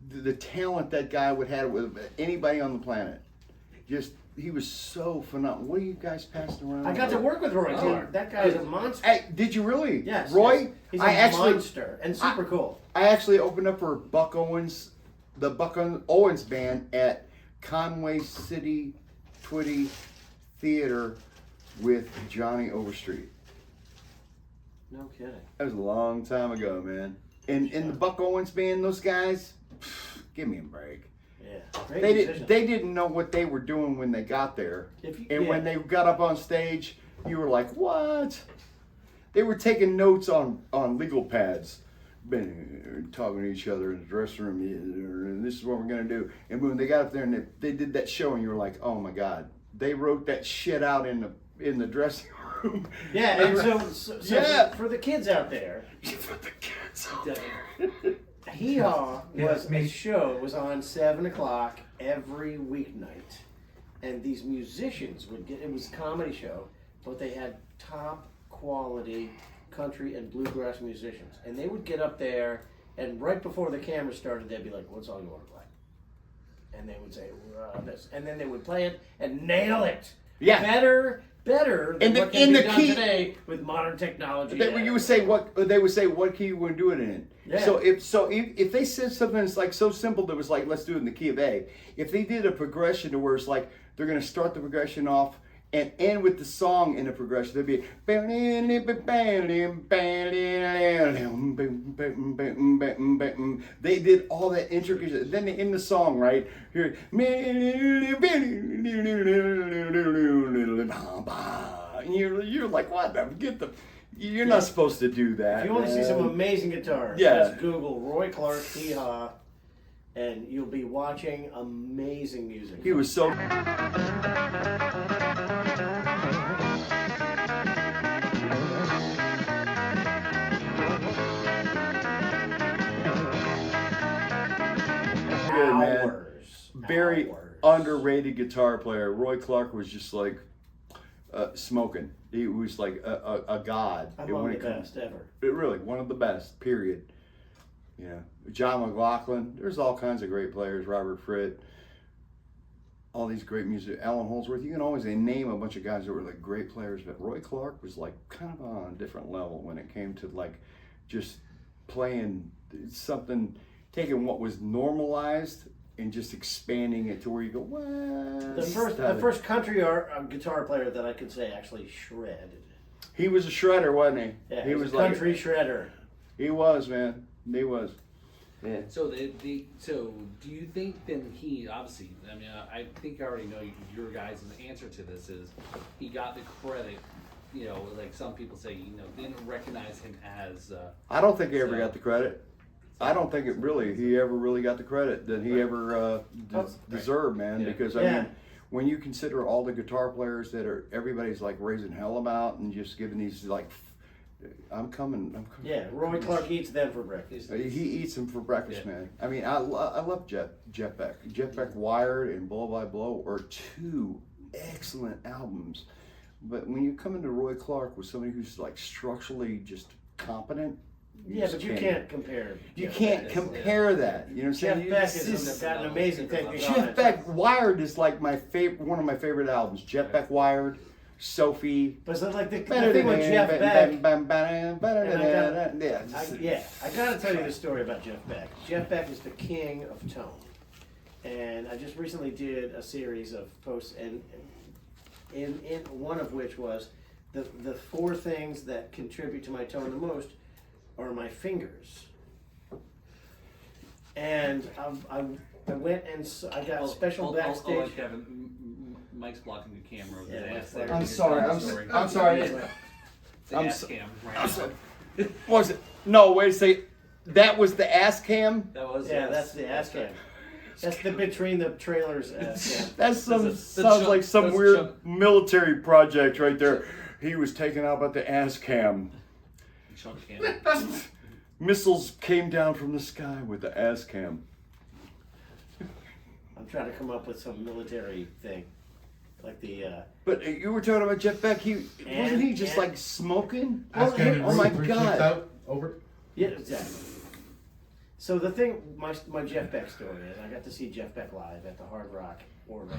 Speaker 1: the talent that guy would have with anybody on the planet. He was so phenomenal. What are you guys passing around?
Speaker 2: I got to work with Roy Clark. That guy is a monster.
Speaker 1: Hey, did you really?
Speaker 2: Yes.
Speaker 1: Roy?
Speaker 2: Yes. He's a monster and super cool.
Speaker 1: I actually opened up for Buck Owens, the Buck Owens band at Conway City Twitty Theater with Johnny Overstreet.
Speaker 2: No kidding.
Speaker 1: That was a long time ago, man. And in the Buck Owens band, those guys, give me a break.
Speaker 2: Yeah. Great musician.
Speaker 1: They didn't know what they were doing when they got there. When they got up on stage, you were like, what? They were taking notes on legal pads. Talking to each other in the dressing room, and this is what we're gonna do. And when they got up there and they did that show, and you were like, "Oh my God!" They wrote that shit out in the dressing room.
Speaker 2: Yeah, and so for the kids out there,
Speaker 1: for the kids out there.
Speaker 2: Hee-Haw was
Speaker 4: me.
Speaker 2: a show. It was on 7 o'clock every weeknight, and these musicians it was a comedy show, but they had top quality country and bluegrass musicians, and they would get up there, and right before the camera started, they'd be like, "What song you want to play?" And they would say, "This," and then they would play it and nail it.
Speaker 1: Yeah.
Speaker 2: better than what can be done
Speaker 1: key
Speaker 2: today with modern technology.
Speaker 1: You would say they would say what key you want to do it in.
Speaker 2: Yeah.
Speaker 1: So if they said something that's like so simple that was like, let's do it in the key of A. If they did a progression to where it's like they're going to start the progression off and end with the song in the progression, there'd be they did all that intricate. Then they end the song right here. And you're like, what? You're not supposed to do that.
Speaker 2: If you want to see some amazing guitars, just Google Roy Clark Hee-Haw, and you'll be watching amazing music.
Speaker 1: He was so. Good, man. Very underrated guitar player. Roy Clark was just like smoking. He was like a god.
Speaker 2: One of the best ever.
Speaker 1: Really, one of the best, period. John McLaughlin. There's all kinds of great players. Robert Fritt. all these great music. Alan Holdsworth, you can always name a bunch of guys that were like great players, but Roy Clark was like kind of on a different level when it came to like just playing something, taking what was normalized and just expanding it to where you go, what?
Speaker 2: The first country guitar player that I could say actually shredded.
Speaker 1: He was a shredder, wasn't he?
Speaker 2: Yeah,
Speaker 1: he was
Speaker 2: a
Speaker 1: like
Speaker 2: country shredder.
Speaker 1: He was, man. He was. Yeah.
Speaker 3: So so do you think then he obviously? I mean, I think I already know your guys' answer to this is he got the credit. You know, like some people say, didn't recognize him as.
Speaker 1: I don't think he ever got the credit. I don't think he ever really got the credit that he ever deserved, man.
Speaker 3: Yeah.
Speaker 1: Because I mean, when you consider all the guitar players that everybody's like raising hell about and just giving these like, I'm coming.
Speaker 2: Yeah, Roy Clark eats them for breakfast.
Speaker 1: He eats them for breakfast, man. I mean, I love Jeff Beck. Jeff Beck Wired and Blow by Blow are two excellent albums. But when you come into Roy Clark with somebody who's like structurally just competent,
Speaker 2: yeah, but you can't compare.
Speaker 1: You can't compare that. You know what I'm saying?
Speaker 2: Jeff Beck has got an amazing thing.
Speaker 1: Jeff Beck Wired is like one of my favorite albums. Jeff Beck Wired, Sophie.
Speaker 2: But it's like the thing with Jeff Beck. I gotta tell you the story about Jeff Beck. Jeff Beck is the king of tone, and I just recently did a series of posts, and in one of which was the 4 things that contribute to my tone the most are my fingers. And I went and I got special backstage.
Speaker 3: Hold on, Kevin. Mike's blocking the camera with his ass there.
Speaker 1: I'm sorry. I'm sorry.
Speaker 3: The ass cam. Right?
Speaker 1: What was it? No, wait a second. That was the ass cam?
Speaker 3: That was.
Speaker 2: Yeah, that's the ass cam. That's the between the trailers ass cam.
Speaker 1: That sounds like some
Speaker 3: that's
Speaker 1: weird
Speaker 3: chunk.
Speaker 1: military project right there. He was taken out by the ass cam.
Speaker 3: Chunk cam.
Speaker 1: Missiles came down from the sky with the ass cam.
Speaker 2: I'm trying to come up with some military thing, like the.
Speaker 1: But you were talking about Jeff Beck. Wasn't he just like smoking? Oh my God!
Speaker 4: Out, over.
Speaker 2: Yeah, exactly. So the thing, my Jeff Beck story is, I got to see Jeff Beck live at the Hard Rock Orlando,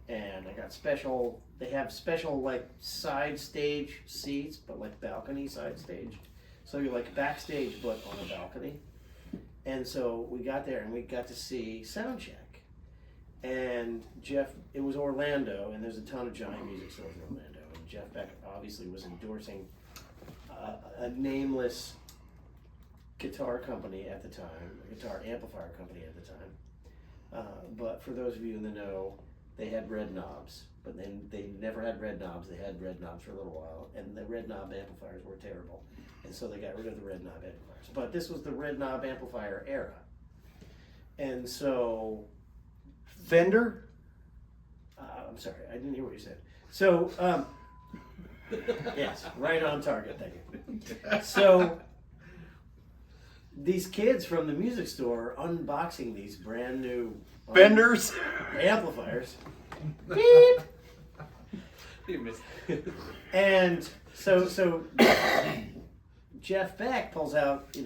Speaker 2: and I got special. They have special like side stage seats, but like balcony side stage. So you're like backstage, but on a balcony. And so we got there and we got to see Soundcheck. And it was Orlando, and there's a ton of giant music stores in Orlando. And Jeff Beck obviously was endorsing a nameless guitar company at the time, a guitar amplifier company at the time. But for those of you in the know, they had red knobs, but then they never had red knobs. They had red knobs for a little while, and the red knob amplifiers were terrible. And so they got rid of the red knob amplifiers. But this was the red knob amplifier era. And so...
Speaker 1: Fender?
Speaker 2: I'm sorry, I didn't hear what you said. So, yes, right on target, thank you. So, these kids from the music store are unboxing these brand new...
Speaker 1: Fenders?
Speaker 2: Amplifiers. Beep!
Speaker 3: You missed.
Speaker 2: And so Jeff Beck pulls out, the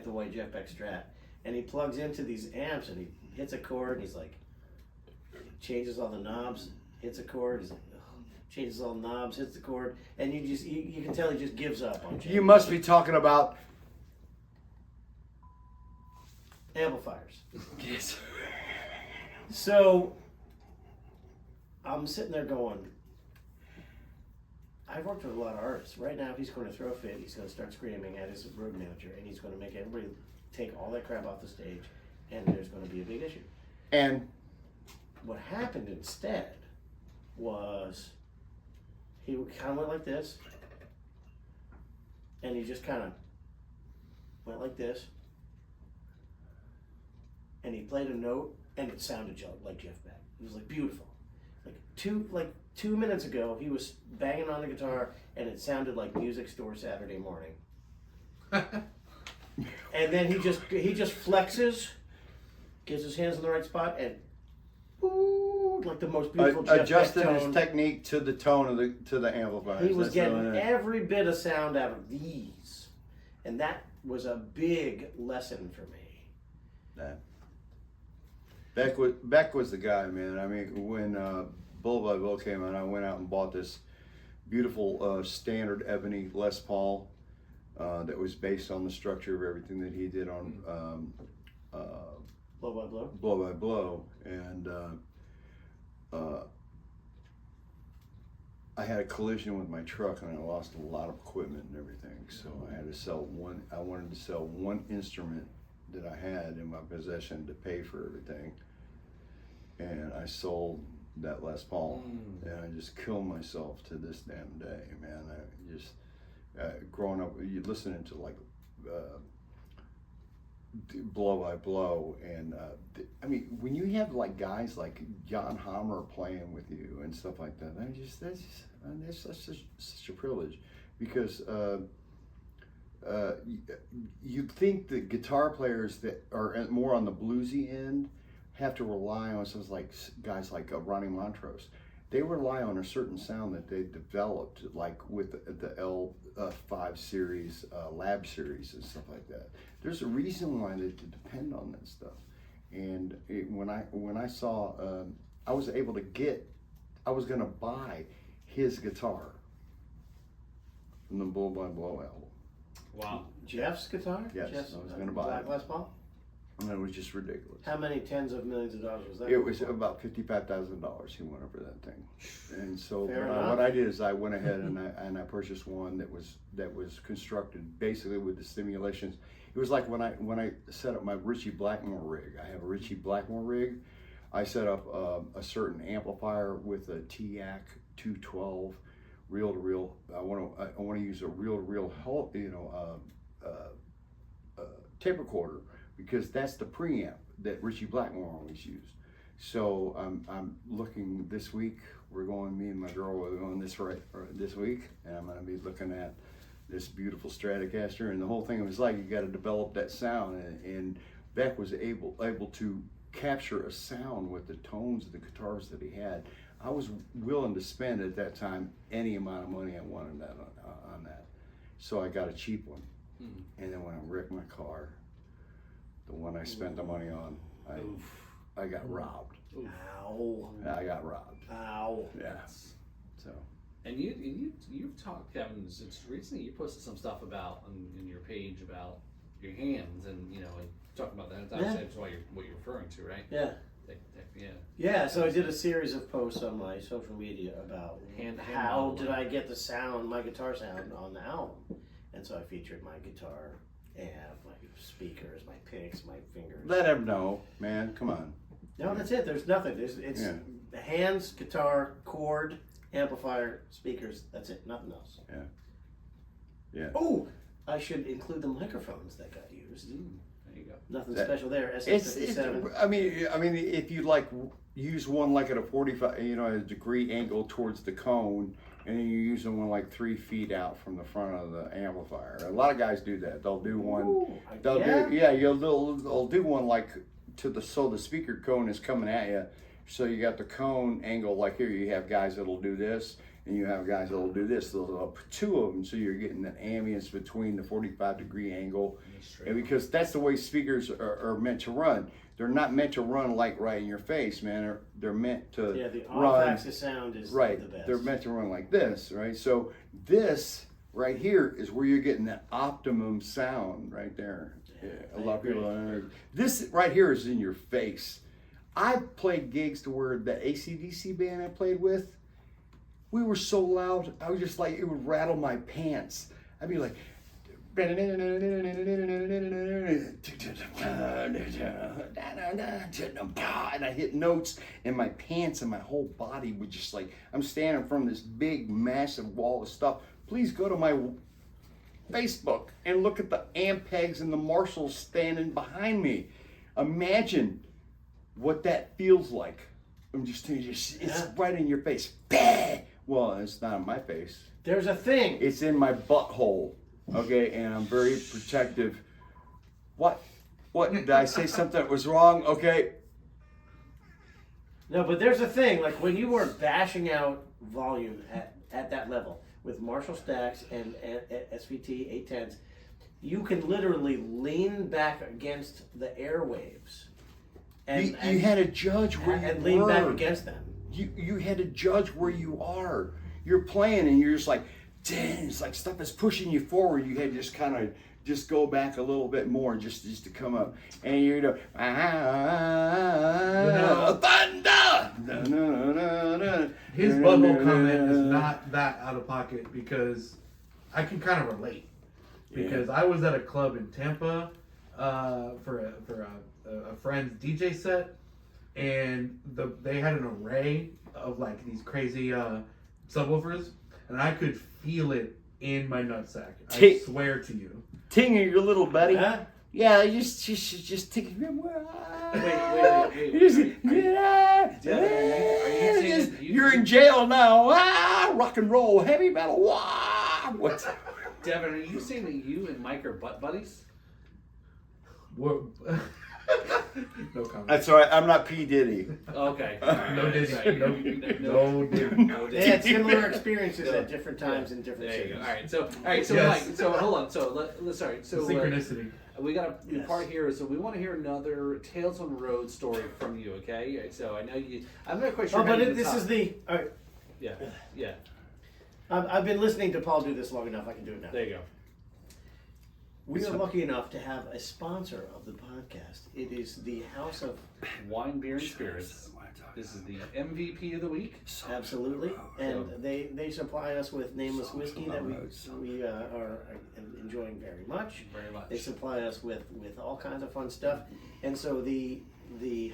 Speaker 2: white Jeff Beck Strat, and he plugs into these amps and he hits a chord and he's like, changes all the knobs, hits a chord, he's like, changes all the knobs, hits the chord, and you can tell he just gives up on change.
Speaker 1: You must be talking about
Speaker 2: amplifiers.
Speaker 1: Yes.
Speaker 2: So I'm sitting there going, I've worked with a lot of artists. Right now, if he's going to throw a fit, he's going to start screaming at his road manager, and he's going to make everybody take all that crap off the stage, and there's going to be a big issue.
Speaker 1: And
Speaker 2: what happened instead was he kind of went like this, and he just kind of went like this, and he played a note, and it sounded like Jeff Beck. It was like beautiful. Like 2 minutes ago, he was banging on the guitar, and it sounded like Music Store Saturday Morning. And then he just flexes, gets his hands in the right spot, and ooh, like the most beautiful Jeff Beck
Speaker 1: adjusted
Speaker 2: tone.
Speaker 1: his technique to the tone of the amplifier.
Speaker 2: He was getting every bit of sound out of these, and that was a big lesson for me.
Speaker 1: Beck was the guy, man. I mean, when Bull by Bull came out, I went out and bought this beautiful standard ebony Les Paul that was based on the structure of everything that he did on
Speaker 2: Blow by blow.
Speaker 1: Blow by Blow, and I had a collision with my truck and I lost a lot of equipment and everything. So I had to sell one. I wanted to sell one instrument that I had in my possession to pay for everything, and I sold that Les Paul, and I just killed myself to this damn day, man. I just growing up, you listening to like Blow by Blow, and I mean, when you have like guys like Jan Hammer playing with you and stuff like that, that's such a privilege, because you'd think that guitar players that are more on the bluesy end have to rely on something like guys like Ronnie Montrose. They rely on a certain sound that they developed, like with the L5 series, Lab series, and stuff like that. There's a reason why they depend on that stuff. And when I saw, I was able to get, I was gonna buy his guitar from the Blow by Blow album.
Speaker 3: Wow.
Speaker 2: Jeff's guitar?
Speaker 1: Yes,
Speaker 2: Jeff's,
Speaker 1: I was gonna buy
Speaker 2: Black
Speaker 1: it.
Speaker 2: Les Paul?
Speaker 1: And it was just ridiculous.
Speaker 2: How many tens of millions of dollars was that?
Speaker 1: It was about $55,000 he wanted for that thing, and so
Speaker 2: Fair enough.
Speaker 1: what I did is I went ahead and I purchased one that was constructed basically with the simulations. It was like when I set up my Ritchie Blackmore rig. I have a Ritchie Blackmore rig. I set up a certain amplifier with a TAC 212 reel to reel. I want to use a reel to reel tape recorder, because that's the preamp that Ritchie Blackmore always used. So I'm looking this week. Me and my girl are going this week, and I'm going to be looking at this beautiful Stratocaster. And the whole thing was like, you got to develop that sound, and Beck was able to capture a sound with the tones of the guitars that he had. I was willing to spend at that time any amount of money I wanted on that. So I got a cheap one, and then when I wrecked my car, the one I spent the money on, I got robbed.
Speaker 2: Ow.
Speaker 1: I got robbed.
Speaker 2: Ow.
Speaker 1: Yeah. So.
Speaker 3: And you've talked, Kevin, since recently you posted some stuff about in your page about your hands, and and talking about that. That's what you're referring to, right?
Speaker 2: Yeah.
Speaker 3: Yeah.
Speaker 2: Yeah, so I did a series of posts on my social media about
Speaker 3: Hand
Speaker 2: how
Speaker 3: modeling.
Speaker 2: did I get the sound, my guitar sound on the album. And so I featured my guitar amp, my speakers, my picks, my fingers.
Speaker 1: Let him know, man. Come on.
Speaker 2: No, that's it. There's nothing. It's the hands, guitar, chord, amplifier, speakers. That's it. Nothing else.
Speaker 1: Yeah. Yeah.
Speaker 2: Oh, I should include the microphones that got used.
Speaker 3: There you go.
Speaker 2: Nothing special there.
Speaker 1: It's
Speaker 2: SF57.
Speaker 1: I mean, if you like use one like at a 45, a degree angle towards the cone, and then you're using one like 3 feet out from the front of the amplifier. A lot of guys do that. They'll do one.
Speaker 2: Ooh,
Speaker 1: They'll do one like so the speaker cone is coming at you. So you got the cone angle like here. You have guys that'll do this, and you have guys that'll do this. They'll put two of them, so you're getting an ambience between the 45-degree angle, and because that's the way speakers are meant to run. They're not meant to run like right in your face, man. They're meant to
Speaker 2: the
Speaker 1: run.
Speaker 2: off-axis sound is
Speaker 1: Right,
Speaker 2: the best.
Speaker 1: they're meant to run like this, right? So this right here is where you're getting that optimum sound right there. Yeah, a lot of people. This right here is in your face. I played gigs to where the ACDC band I played with, we were so loud, I was just like, it would rattle my pants. I'd be like, and I hit notes, and my pants and my whole body would just like, I'm standing from this big, massive wall of stuff. Please go to my Facebook and look at the amp pegs and the Marshalls standing behind me. Imagine what that feels like. It's right in your face. Well, it's not in my face.
Speaker 2: There's a thing.
Speaker 1: It's in my butthole. Okay, and I'm very protective. What? Did I say something that was wrong? Okay.
Speaker 2: No, but there's a thing. Like when you were bashing out volume at that level with Marshall stacks and SVT 810s, you can literally lean back against the airwaves
Speaker 1: you had to judge where you
Speaker 2: and lean
Speaker 1: were.
Speaker 2: back against them.
Speaker 1: You had to judge where you are. You're playing and you're just like, dang, it's like stuff is pushing you forward. You had to just kind of just go back a little bit more just to come up. And you're thunder.
Speaker 4: His butthole comment is not that out of pocket because I can kind of relate. Because I was at a club in Tampa for a friend's DJ set, and they had an array of like these crazy subwoofers, and I could feel it in my nutsack. I swear to you.
Speaker 1: Tinger, your little buddy.
Speaker 2: Huh?
Speaker 1: Yeah, just take it.
Speaker 3: Wait.
Speaker 1: You're in jail now. Rock and roll, heavy metal. What's
Speaker 3: Devin, are you saying that you and Mike are butt buddies?
Speaker 4: What? No comment.
Speaker 1: That's all right. I'm not P. Diddy.
Speaker 3: Okay.
Speaker 4: No Diddy.
Speaker 3: Sorry.
Speaker 4: No Diddy.
Speaker 3: No
Speaker 2: They had similar experiences at different times in different
Speaker 3: There you go.
Speaker 2: cities.
Speaker 3: All right. So
Speaker 4: Yes.
Speaker 3: Mike. So hold on. So sorry. So
Speaker 4: Synchronicity.
Speaker 3: we got a
Speaker 2: Yes.
Speaker 3: part here. So we want to hear another Tales on the Road story from you. Okay. So I know you. I'm not quite sure.
Speaker 2: Oh,
Speaker 3: how
Speaker 2: but
Speaker 3: you
Speaker 2: this
Speaker 3: talk.
Speaker 2: is the. All right.
Speaker 3: Yeah.
Speaker 2: I've been listening to Paul do this long enough. I can do it now.
Speaker 3: There you go.
Speaker 2: We are lucky enough to have a sponsor of the podcast. It is the House of
Speaker 3: Wine, beer, and spirits. This is the MVP of the week.
Speaker 2: Absolutely, and they supply us with nameless whiskey that we are enjoying very much.
Speaker 3: Very much.
Speaker 2: They supply us with all kinds of fun stuff, and so the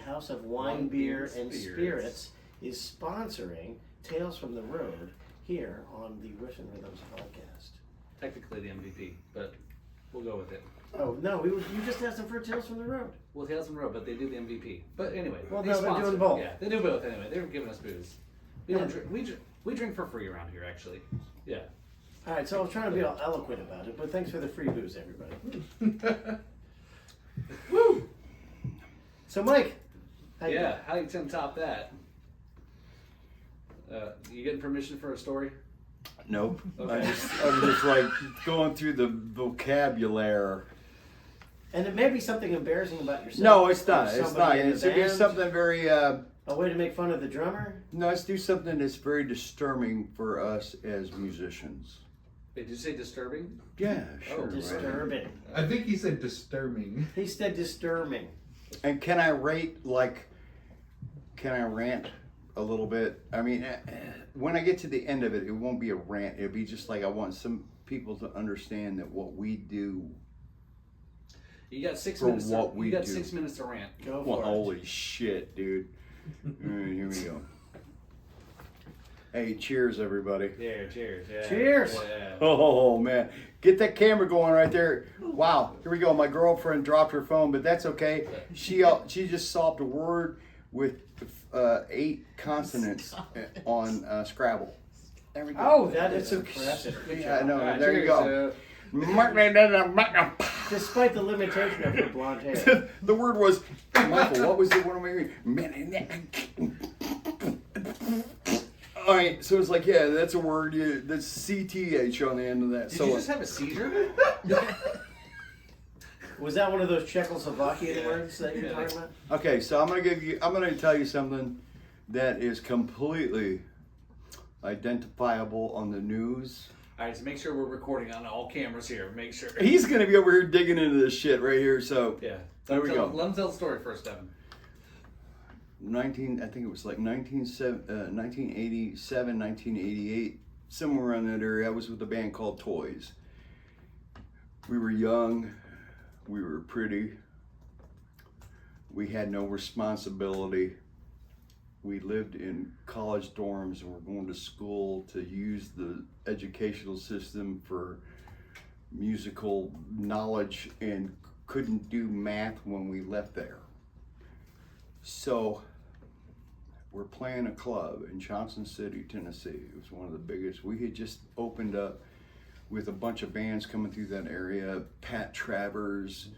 Speaker 2: House of Wine, Beer, and Spirits is sponsoring Tales from the Road here on the Riffs and Rhythms podcast.
Speaker 3: Technically the MVP, but we'll go with it.
Speaker 2: Oh no, you just asked them for Tales from the Road.
Speaker 3: Well, Tales from the Road, but they do the MVP. But anyway,
Speaker 2: Well,
Speaker 3: they
Speaker 2: no, they're
Speaker 3: sponsor.
Speaker 2: doing both.
Speaker 3: Yeah, they do both anyway. They're giving us booze. We don't
Speaker 2: Yeah.
Speaker 3: drink. We drink for free around here, actually. Yeah.
Speaker 2: All right, so I was trying to be all eloquent about it, but thanks for the free booze, everybody. Woo! So, Mike, how you doing?
Speaker 3: How do you top that? You getting permission for a story?
Speaker 1: Nope.
Speaker 3: Okay.
Speaker 1: I'm just like going through the vocabulary.
Speaker 2: And it may be something embarrassing about yourself.
Speaker 1: No, it's
Speaker 2: or
Speaker 1: not. It's
Speaker 2: somebody
Speaker 1: not.
Speaker 2: in the
Speaker 1: It's
Speaker 2: band.
Speaker 1: something very.
Speaker 2: A way to make fun of the drummer.
Speaker 1: No, let's do something that's very disturbing for us as musicians.
Speaker 3: Did you say disturbing?
Speaker 1: Yeah, sure. right.
Speaker 2: Disturbing.
Speaker 4: I think he said disturbing.
Speaker 2: He said disturbing.
Speaker 1: And can I rant a little bit? I mean, when I get to the end of it, it won't be a rant. It'll be just like I want some people to understand that what we do.
Speaker 3: You got 6
Speaker 1: For
Speaker 3: minutes.
Speaker 1: what
Speaker 3: You
Speaker 1: we
Speaker 3: got
Speaker 1: do.
Speaker 3: 6 minutes to rant.
Speaker 2: Go
Speaker 1: Well,
Speaker 2: for it.
Speaker 1: holy shit, dude. Here we go. Hey, cheers, everybody.
Speaker 3: Yeah, cheers. Yeah.
Speaker 2: Cheers.
Speaker 3: Yeah.
Speaker 1: Oh man, get that camera going right there. Wow, here we go. My girlfriend dropped her phone, but that's okay. She just solved a word with 8 consonants on Scrabble. There we go.
Speaker 2: Oh, that is impressive. Good
Speaker 1: Yeah, I
Speaker 2: job.
Speaker 1: know.
Speaker 3: All right,
Speaker 1: There you
Speaker 3: cheers.
Speaker 1: go.
Speaker 2: Despite the limitation of her blonde hair.
Speaker 1: The word was Michael. What was it? What am I hearing? All right, so it's like, yeah, that's a word. Yeah, that's CTH on the end of that.
Speaker 3: Did
Speaker 1: so
Speaker 3: you just have a seizure?
Speaker 2: Was that one of those Czechoslovakian words that you're talking about?
Speaker 1: okay, so I'm gonna tell you something that is completely identifiable on the news.
Speaker 3: All right, so make sure we're recording on all cameras here. Make sure.
Speaker 1: He's gonna be over here digging into this shit right here. So
Speaker 3: Yeah.
Speaker 1: There we go.
Speaker 3: Let him tell the story first, Devin.
Speaker 1: 1987, 1988, somewhere around that area. I was with a band called Toys. We were young, we were pretty, we had no responsibility. We lived in college dorms and were going to school to use the educational system for musical knowledge and couldn't do math when we left there. So we're playing a club in Johnson City, Tennessee. It was one of the biggest. We had just opened up with a bunch of bands coming through that area. Pat Travers,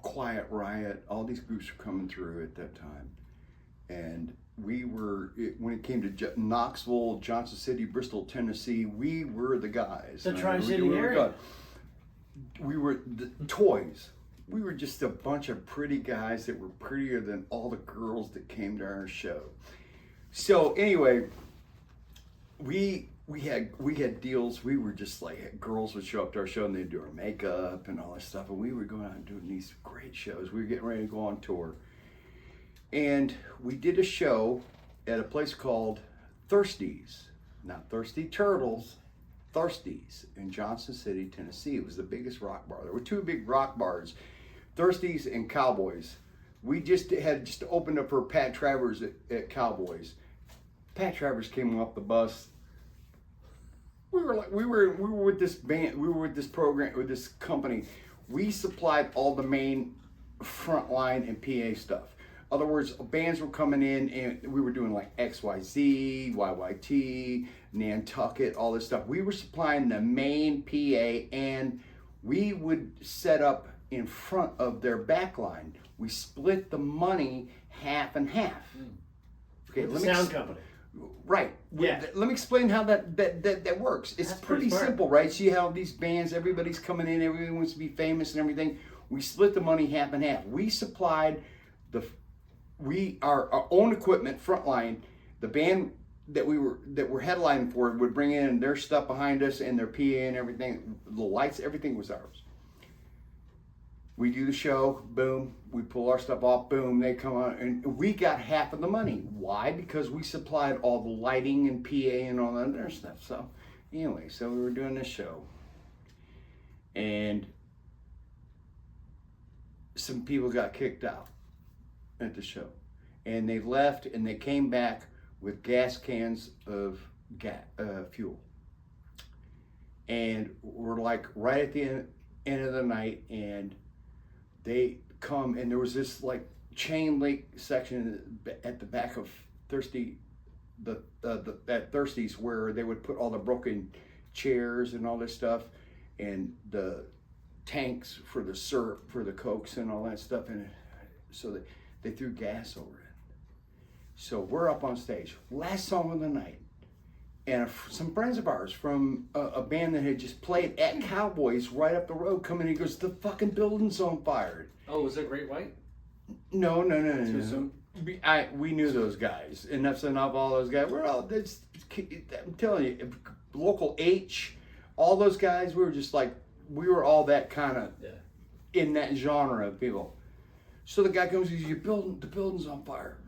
Speaker 1: Quiet Riot, all these groups were coming through at that time. And we were, when it came to Knoxville, Johnson City, Bristol, Tennessee, we were the guys.
Speaker 2: The
Speaker 1: And
Speaker 2: Tri-City
Speaker 1: we were
Speaker 2: area.
Speaker 1: We were the Toys. we were just a bunch of pretty guys that were prettier than all the girls that came to our show. So anyway, we had deals. We were just like, girls would show up to our show and they'd do our makeup and all that stuff, and we were going out and doing these great shows. We were getting ready to go on tour, and we did a show at a place called Thirsties, not Thirsty Turtles, Thirsties in Johnson City, Tennessee. It was the biggest rock bar. There were two big rock bars, Thirsties and Cowboys. We just opened up for Pat Travers at Cowboys. Pat Travers came off the bus. We were with this band, we were with this program, with this company. We supplied all the main front line and PA stuff. In other words, bands were coming in and we were doing like XYZ, YYT, Nantucket, all this stuff. We were supplying the main PA, and we would set up in front of their back line. We split the money half and half. Okay,
Speaker 2: With the sound company.
Speaker 1: Right.
Speaker 2: Yeah.
Speaker 1: Let me explain how that works. It's
Speaker 2: That's
Speaker 1: pretty
Speaker 2: smart.
Speaker 1: simple, right? So you have these bands, everybody's coming in, everyone wants to be famous and everything. We split the money half and half. We supplied our own equipment, frontline. The band that were headlining for it would bring in their stuff behind us and their PA and everything. The lights, everything was ours. We do the show, boom, we pull our stuff off, boom, they come on, and we got half of the money. Why? Because we supplied all the lighting and PA and all that other stuff. So anyway, so we were doing this show, and some people got kicked out at the show, and they left and they came back with gas cans of fuel. And we're like right at the end of the night, and they come, and there was this like chain link section at the back of Thirsties where they would put all the broken chairs and all this stuff, and the tanks for the syrup, for the Cokes and all that stuff in it. So they threw gas over it. So we're up on stage, last song of the night, and some friends of ours from a band that had just played at Cowboys right up the road come in, and he goes, the fucking building's on fire.
Speaker 3: Oh, was it Great White?
Speaker 1: No.
Speaker 3: Too soon?
Speaker 1: We knew those guys. Enough's enough, all those guys. We're all, I'm telling you, Local H, all those guys, we were just like, we were all that kind of in that genre of people. So the guy comes and says, the building's on fire.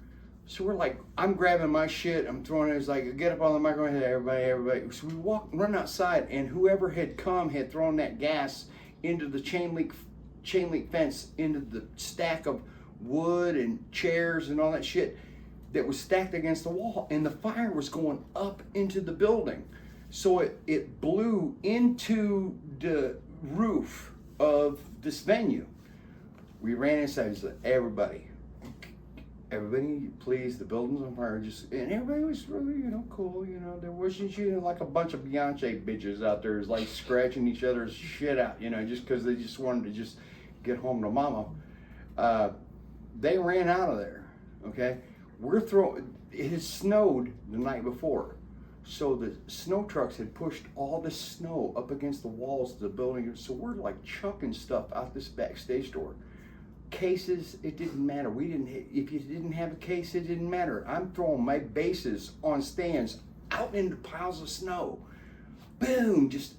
Speaker 1: So we're like, I'm grabbing my shit, I'm throwing it, it's like, get up on the microphone, hey, everybody. So we run outside, and whoever had come had thrown that gas into the chain link fence, into the stack of wood and chairs and all that shit that was stacked against the wall, and the fire was going up into the building. So it blew into the roof of this venue. We ran inside and said, everybody, please, the building's on fire. And everybody was really, cool. There wasn't like a bunch of Beyonce bitches out there like scratching each other's shit out, just because they just wanted to just get home to mama. They ran out of there, okay? It had snowed the night before. So the snow trucks had pushed all the snow up against the walls of the building. So we're like chucking stuff out this backstage door. Cases, it didn't matter. If you didn't have a case, it didn't matter. I'm throwing my basses on stands out into piles of snow. Boom, just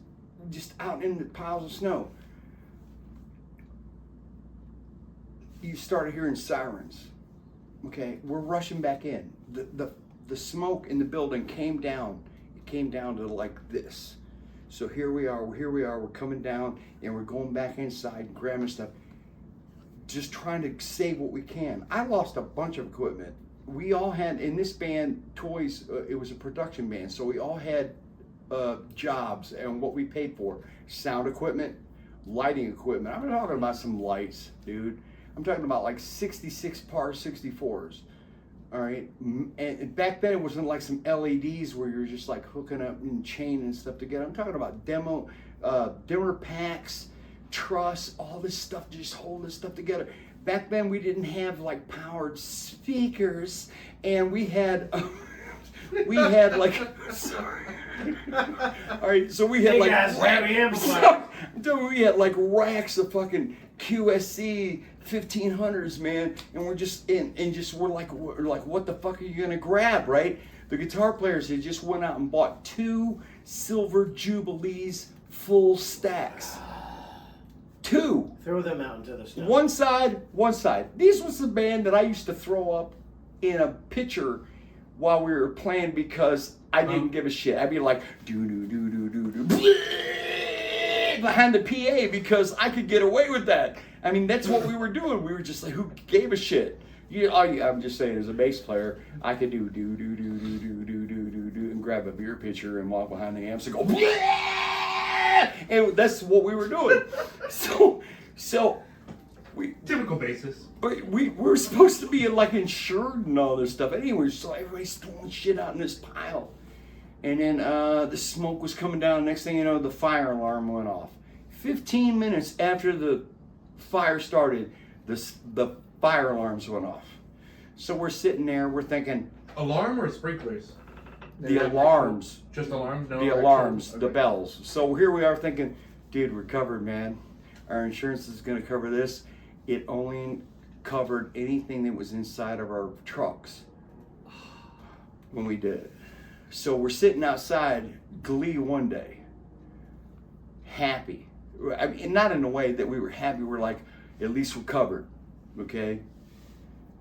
Speaker 1: out into piles of snow. You started hearing sirens. Okay, we're rushing back in. The smoke in the building came down. It came down to like this. So here we are, we're coming down, and we're going back inside and grabbing stuff, just trying to save what we can. I lost a bunch of equipment. We all had, in this band, toys, it was a production band, so we all had jobs and what we paid for. Sound equipment, lighting equipment. I'm talking about some lights, dude. I'm talking about like 66 par 64s. All right, and back then it wasn't like some LEDs where you're just like hooking up and chain and stuff together. I'm talking about dimmer packs, truss, all this stuff, just hold this stuff together. Back then we didn't have like powered speakers, and we had like, sorry. All right, so we had
Speaker 2: Big
Speaker 1: like
Speaker 2: ass heavy amplifier.
Speaker 1: Dude, we had like racks of fucking QSC 1500s, man, and we're just we're like, what the fuck are you gonna grab, right? The guitar players had just went out and bought 2 Silver Jubilees full stacks. 2.
Speaker 2: Throw them out into the snow.
Speaker 1: One side. This was the band that I used to throw up in a picture while we were playing because I didn't give a shit. I'd be like, do behind the PA because I could get away with that. I mean, that's what we were doing. We were just like, who gave a shit? I'm just saying, as a bass player, I could do and grab a beer pitcher and walk behind the amps and go, and that's what we were doing. So we
Speaker 4: Typical basis.
Speaker 1: But we were supposed to be like insured and all this stuff. Anyway, so everybody's throwing shit out in this pile. And then the smoke was coming down. Next thing you know, the fire alarm went off. 15 minutes after the fire started, the fire alarms went off. So we're sitting there, we're thinking...
Speaker 4: Alarm or sprinklers?
Speaker 1: The alarms.
Speaker 4: Just alarms? No.
Speaker 1: The alarms, the bells. So here we are thinking, dude, we're covered, man. Our insurance is going to cover this. It only covered anything that was inside of our trucks when we did it. So we're sitting outside, Glee one day, happy. I mean, not in a way that we were happy. We're like, at least we're covered, okay?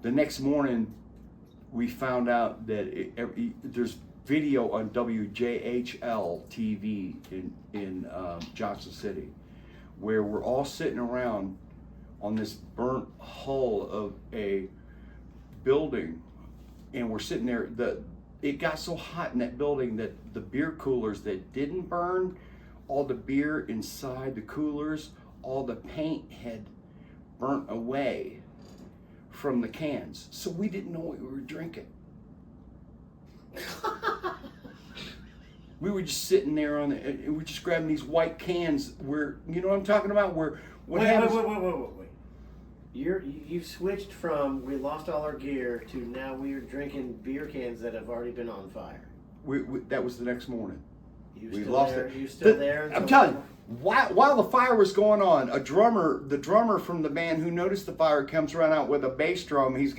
Speaker 1: The next morning, we found out that there's video on WJHL TV in Johnson City, where we're all sitting around on this burnt hull of a building, and we're sitting there. It got so hot in that building that the beer coolers that didn't burn, all the beer inside the coolers, all the paint had burnt away from the cans. So we didn't know what we were drinking. We were just sitting there and we're just grabbing these white cans where, you know what I'm talking about? Where what happens?
Speaker 2: Wait. You've switched from we lost all our gear to now we're drinking beer cans that have already been on fire.
Speaker 1: That was the next morning.
Speaker 2: You still there?
Speaker 1: I'm telling you, while the fire was going on, the drummer from the band who noticed the fire comes running out with a bass drum. He's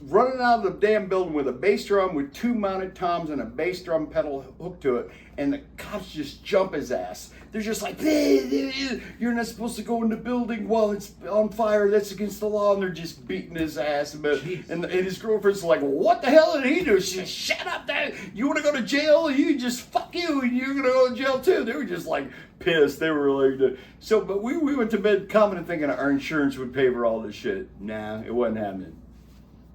Speaker 1: running out of the damn building with a bass drum with 2 mounted toms and a bass drum pedal hooked to it, and the cops just jump his ass. They're just like, you're not supposed to go in the building while it's on fire. That's against the law. And they're just beating his ass. And his girlfriend's like, well, what the hell did he do? She said, shut up, Dad. You want to go to jail? You just fuck you, and you're going to go to jail too. They were just like pissed. They were like, so, but we went to bed confident thinking our insurance would pay for all this shit. Nah, it wasn't happening.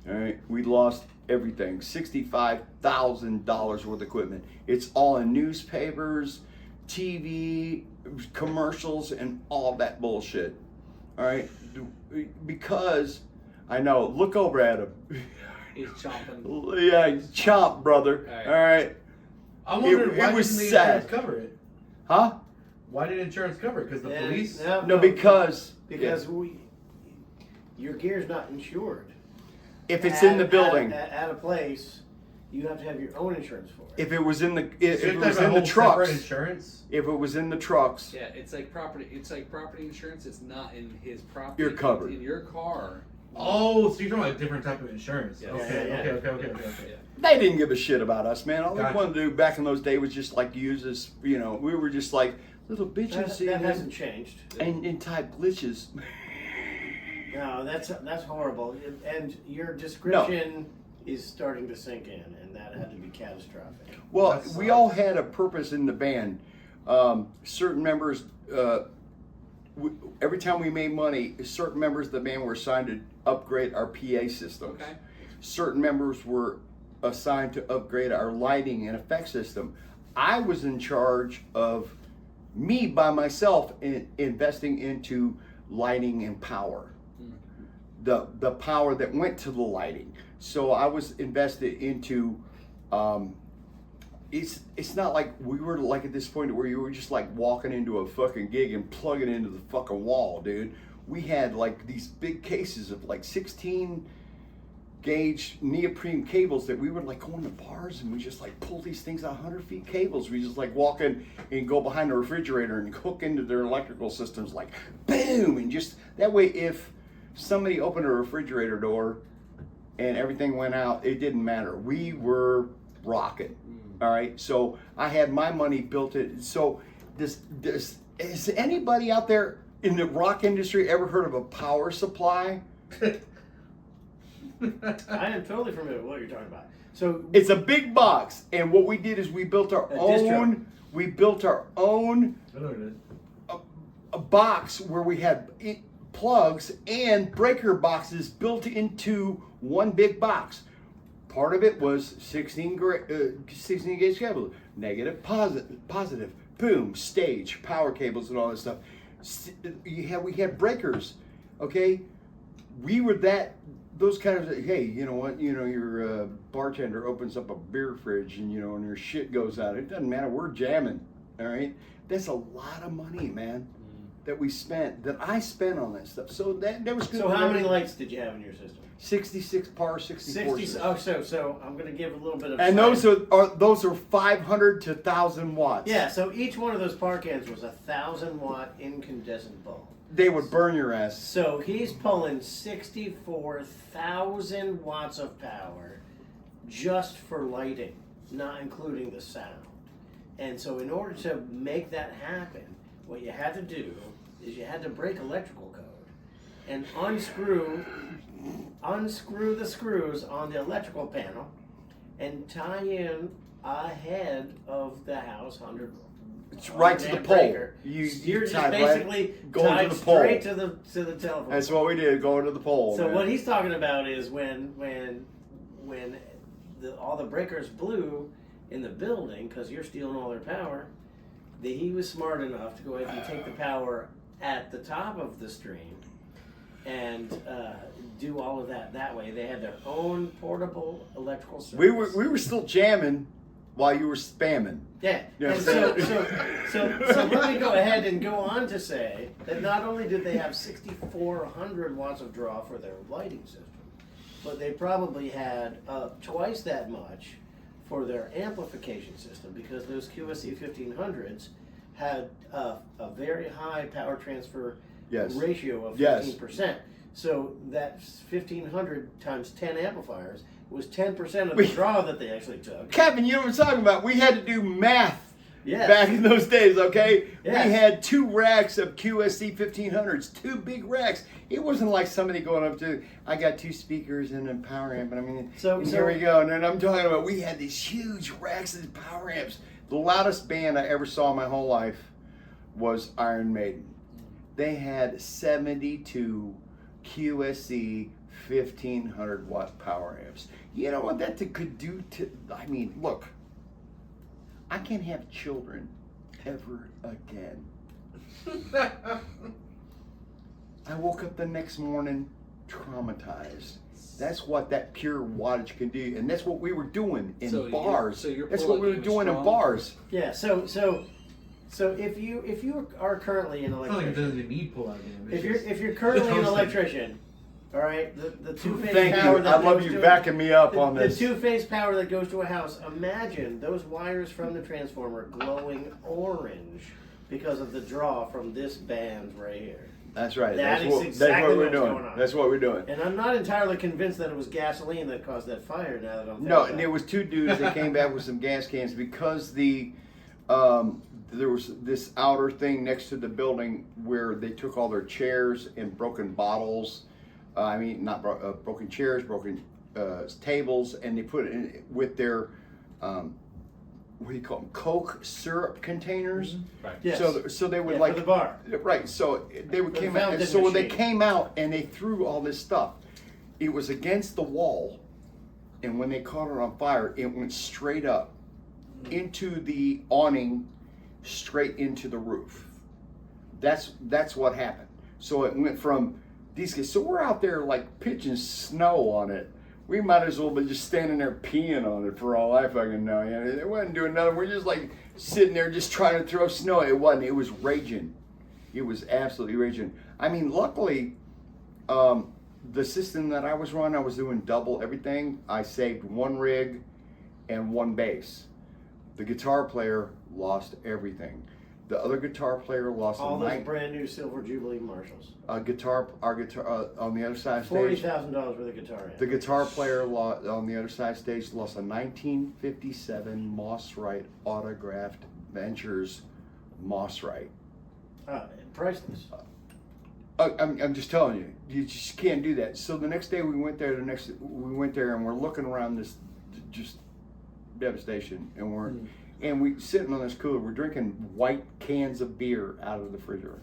Speaker 1: All right, we lost everything. $65,000 worth of equipment. It's all in newspapers, TV, commercials, and all that bullshit. All right, because I know. Look over at him.
Speaker 3: He's chomping.
Speaker 1: Yeah, chomp, brother. All right.
Speaker 4: I wonder why
Speaker 1: it was
Speaker 4: didn't the
Speaker 1: sad.
Speaker 4: insurance cover it?
Speaker 1: Huh?
Speaker 4: Why did insurance cover it? Because the police?
Speaker 1: No, because
Speaker 2: your gear's not insured.
Speaker 1: If it's in the building,
Speaker 2: at a place, you have to have your own insurance for it.
Speaker 1: if it was in the if
Speaker 4: So
Speaker 1: it
Speaker 4: you have
Speaker 1: was
Speaker 4: to have
Speaker 1: in
Speaker 4: a
Speaker 1: the
Speaker 4: whole separate
Speaker 1: trucks,
Speaker 4: insurance?
Speaker 1: if it was in the trucks,
Speaker 3: Yeah, it's like property insurance. It's not in his property.
Speaker 1: You're covered.
Speaker 3: In your car.
Speaker 4: Oh, so you're talking about a different type of insurance.
Speaker 3: Yeah.
Speaker 4: Okay.
Speaker 3: Yeah.
Speaker 1: they didn't give a shit about us, man. All they
Speaker 4: Gotcha.
Speaker 1: wanted to do back in those days was just like use us. You know, we were just like little bitches
Speaker 2: That hasn't changed.
Speaker 1: and type glitches.
Speaker 2: No, that's horrible. And your description is starting to sink in, and that had to be catastrophic.
Speaker 1: Well,
Speaker 4: That
Speaker 1: we
Speaker 4: sucks.
Speaker 1: all had a purpose in the band. Certain members, every time we made money, certain members of the band were assigned to upgrade our PA systems.
Speaker 3: Okay.
Speaker 1: Certain members were assigned to upgrade our lighting and effect system. I was in charge of me by myself investing into lighting and power. The power that went to the lighting. So I was invested into. It's not like we were like at this point where you were just like walking into a fucking gig and plugging into the fucking wall, dude. We had like these big cases of like 16 gauge neoprene cables that we would like go into bars and we just like pull these things out 100 feet cables. We just like walk in and go behind the refrigerator and hook into their electrical systems like boom, and just that way if somebody opened a refrigerator door and everything went out, it didn't matter. We were rocking. All right. So I had my money built in. So this has anybody out there in the rock industry ever heard of a power supply?
Speaker 2: I am totally familiar with what you're talking about. So
Speaker 1: It's a big box, and what we did is we built our
Speaker 2: A distro.
Speaker 1: own. We built our own
Speaker 4: I know it is.
Speaker 1: a box where we had plugs and breaker boxes built into one big box. Part of it was 16 gauge cable, negative, positive, boom, stage, power cables, and all that stuff. We had breakers, okay. We were those kind of, hey, you know what, your bartender opens up a beer fridge and and your shit goes out. It doesn't matter, we're jamming, all right? That's a lot of money, man, that I spent on that stuff. So that was good.
Speaker 2: So how many lights did you have in your system?
Speaker 1: 66 par 64.
Speaker 2: 60. Oh, so I'm going to give a little bit of.
Speaker 1: And
Speaker 2: science.
Speaker 1: those are 500 to 1,000 watts.
Speaker 2: Yeah. So each one of those par cans was 1,000-watt incandescent bulb.
Speaker 1: They would burn your ass.
Speaker 2: So he's pulling 64,000 watts of power just for lighting, not including the sound. And so in order to make that happen, what you had to do is you had to break electrical code and unscrew the screws on the electrical panel and tie in ahead of the house 100.
Speaker 1: It's right to the
Speaker 2: amp
Speaker 1: pole.
Speaker 2: breaker.
Speaker 1: You're
Speaker 2: just
Speaker 1: tied
Speaker 2: basically
Speaker 1: going
Speaker 2: tied
Speaker 1: to the pole.
Speaker 2: straight to the telephone.
Speaker 1: That's what we did, going to the pole.
Speaker 2: So
Speaker 1: man.
Speaker 2: what he's talking about is when all the breakers blew in the building because you're stealing all their power, he was smart enough to go ahead and take the power at the top of the stream and do all of that way. They had their own portable electrical service.
Speaker 1: we were still jamming while you were spamming.
Speaker 2: Yeah.
Speaker 1: Yeah.
Speaker 2: And so let me go ahead and go on to say that not only did they have 6,400 watts of draw for their lighting system, but they probably had twice that much for their amplification system because those QSC 1500s had a very high power transfer ratio of 15%. So that 1,500 times 10 amplifiers was 10% of the draw that they actually took.
Speaker 1: Kevin, you know what I'm talking about? We had to do math
Speaker 2: Yes.
Speaker 1: back in those days, okay?
Speaker 2: Yes.
Speaker 1: We had 2 racks of QSC 1500s, 2 big racks. It wasn't like somebody going up to, I got 2 speakers and a power amp, and I mean, here we go. And then I'm talking about, we had these huge racks of power amps. The loudest band I ever saw in my whole life was Iron Maiden. They had 72 QSC 1500 watt power amps. You know what that could do to, I mean, look, I can't have children ever again. I woke up the next morning traumatized. That's what that pure wattage can do, and that's what we were doing in bars. That's what we were doing in bars.
Speaker 2: Yeah. So if you are currently an
Speaker 4: It's not like it
Speaker 2: electrician,
Speaker 4: doesn't need pull-out game.
Speaker 2: if you're currently an electrician, all right, the two-phase
Speaker 1: Thank
Speaker 2: power
Speaker 1: you.
Speaker 2: that
Speaker 1: I love
Speaker 2: goes
Speaker 1: you
Speaker 2: to
Speaker 1: backing me up on
Speaker 2: the
Speaker 1: this.
Speaker 2: two-phase power that goes to a house. Imagine those wires from the transformer glowing orange because of the draw from this band right here.
Speaker 1: That's right.
Speaker 2: That
Speaker 1: That's
Speaker 2: is exactly
Speaker 1: what we're
Speaker 2: what's
Speaker 1: doing.
Speaker 2: going on.
Speaker 1: That's what we're doing.
Speaker 2: And I'm not entirely convinced that it was gasoline that caused that fire. Now that I'm thinking
Speaker 1: No,
Speaker 2: about
Speaker 1: and
Speaker 2: it.
Speaker 1: there was 2 dudes that came back with some gas cans because there was this outer thing next to the building where they took all their chairs and broken bottles. Not broken chairs, broken tables, and they put it in with their what do you call them? Coke syrup containers.
Speaker 3: Mm-hmm. Right.
Speaker 2: Yes.
Speaker 1: So they would
Speaker 2: Yeah,
Speaker 1: like
Speaker 2: for the bar.
Speaker 1: Right. So they would
Speaker 2: The
Speaker 1: came out.
Speaker 2: fountain
Speaker 1: So when they
Speaker 2: machine.
Speaker 1: came out and they threw all this stuff, it was against the wall, and when they caught it on fire, it went straight up into the awning, straight into the roof. That's what happened. So it went from these guys. So we're out there like pitching snow on it. We might as well be just standing there peeing on it for all I fucking know. It wasn't doing nothing. We're just like sitting there just trying to throw snow. It wasn't. It was raging. It was absolutely raging. I mean, luckily, the system that I was running, I was doing double everything. I saved one rig and one bass. The guitar player lost everything. The other guitar player lost
Speaker 2: all those brand new Silver Jubilee Marshalls.
Speaker 1: our guitar on the other side of stage.
Speaker 2: $40,000 worth of guitar amp.
Speaker 1: The guitar player on the other side of stage lost a 1957 Moss Wright autographed Ventures Moss Wright.
Speaker 2: Priceless.
Speaker 1: I'm just telling you, you just can't do that. So the next day we went there. We went there and we're looking around this just devastation, and we sitting on this cooler. We're drinking white cans of beer out of the refrigerator,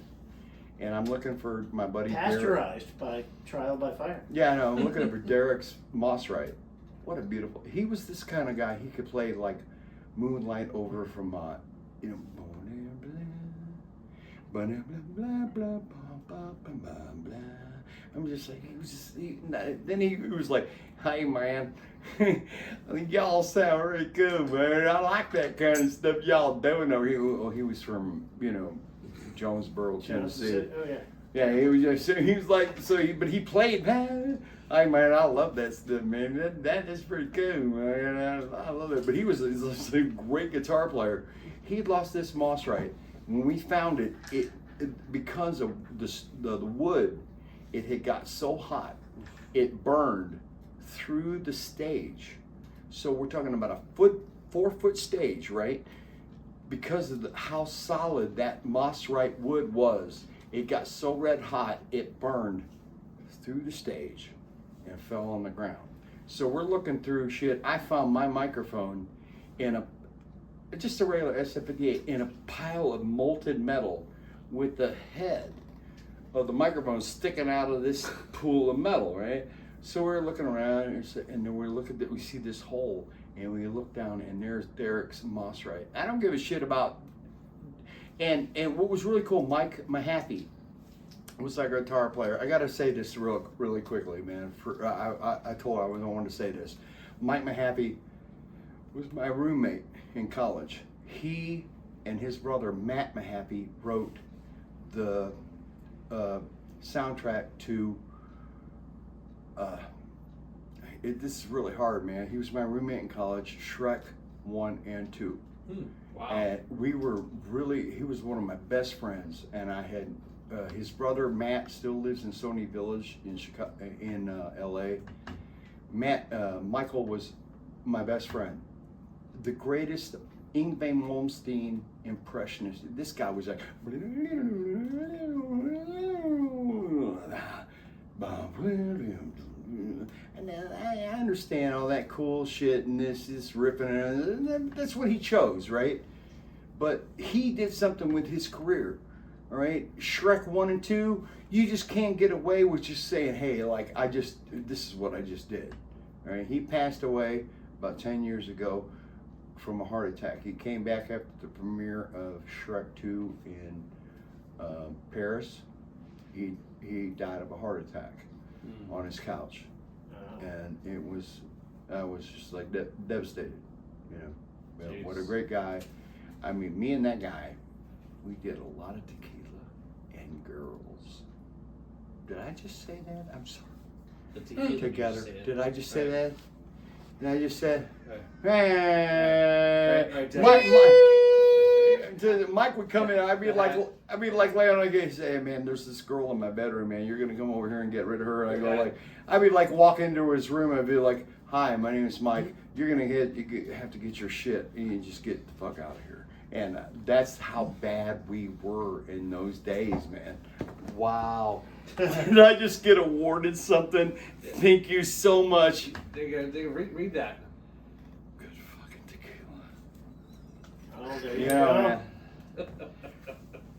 Speaker 1: and I'm looking for my buddy
Speaker 2: Pasteurized by trial by fire.
Speaker 1: Yeah, I know. I'm looking for Derek's Moss Wright. What a beautiful. He was this kind of guy. He could play like Moonlight over from you know. I'm just like, then he was like, hey man, y'all sound really good, man. I like that kind of stuff y'all doing over here. Well, he was from, you know, Jonesboro, Tennessee.
Speaker 2: Oh yeah.
Speaker 1: Yeah, he was like, but he played, man. Hey man, I love that stuff, man. That is pretty cool, man. I love it. But he's a great guitar player. He'd lost this Moss Wright. When we found it because of the wood, it had got so hot, it burned through the stage. So we're talking about a 4-foot stage, right? Because of how solid that Moss Wright wood was, it got so red hot, it burned through the stage and fell on the ground. So we're looking through shit. I found my microphone in just a regular SF58 in a pile of molten metal with the head of the microphone sticking out of this pool of metal, right? So we're looking around and then we see this hole, and we look down and there's Derek's Moss Wright. I don't give a shit about, and what was really cool, Mike Mahaffey was our guitar player. I gotta say this really quickly, man. I told I wanted to say this. Mike Mahaffey was my roommate in college. He and his brother Matt Mahaffey wrote the soundtrack to this is really hard, man. He was my roommate in college, Shrek 1 and 2.
Speaker 3: Wow.
Speaker 1: And he was one of my best friends, and I had his brother Matt still lives in Stony Village in LA. Michael was my best friend. The greatest Yngwie Malmsteen impressionist. This guy was like, and I understand all that cool shit and this ripping, and that's what he chose, right? But he did something with his career, all right? Shrek 1 and 2, you just can't get away with just saying, hey, like, this is what I just did, all right? He passed away about 10 years ago from a heart attack. He came back after the premiere of Shrek 2 in Paris. He died of a heart attack on his couch, and I was just like devastated, you know. Well, what a great guy. I mean, me and that guy, we did a lot of tequila and girls. Did I just say that? I'm sorry.
Speaker 3: The tequila
Speaker 1: Together. Did I just say
Speaker 3: Right.
Speaker 1: that? Did I just say? Mike would come in. I'd be like laying on the gate, say, "Hey man, there's this girl in my bedroom, man. You're gonna come over here and get rid of her." And I go like, I'd be like walk into his room. I'd be like, "Hi, my name is Mike. You're gonna have to get your shit and you just get the fuck out of here." And that's how bad we were in those days, man. Wow. Did I just get awarded something? Thank you so much.
Speaker 3: There you go. Read that.
Speaker 1: Good fucking tequila.
Speaker 2: Oh, there you
Speaker 1: Yeah,
Speaker 2: go.
Speaker 1: man.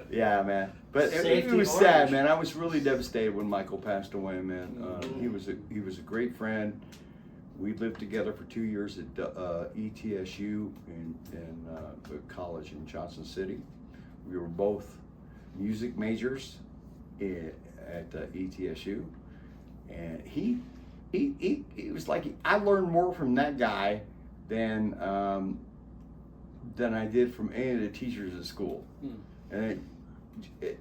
Speaker 1: Yeah, man. But it
Speaker 2: Safety
Speaker 1: was
Speaker 2: orange.
Speaker 1: sad, man. I was really devastated when Michael passed away, man. He was a great friend. We lived together for 2 years at ETSU in college in Johnson City. We were both music majors at ETSU, and he was like, I learned more from that guy than I did from any of the teachers at school. And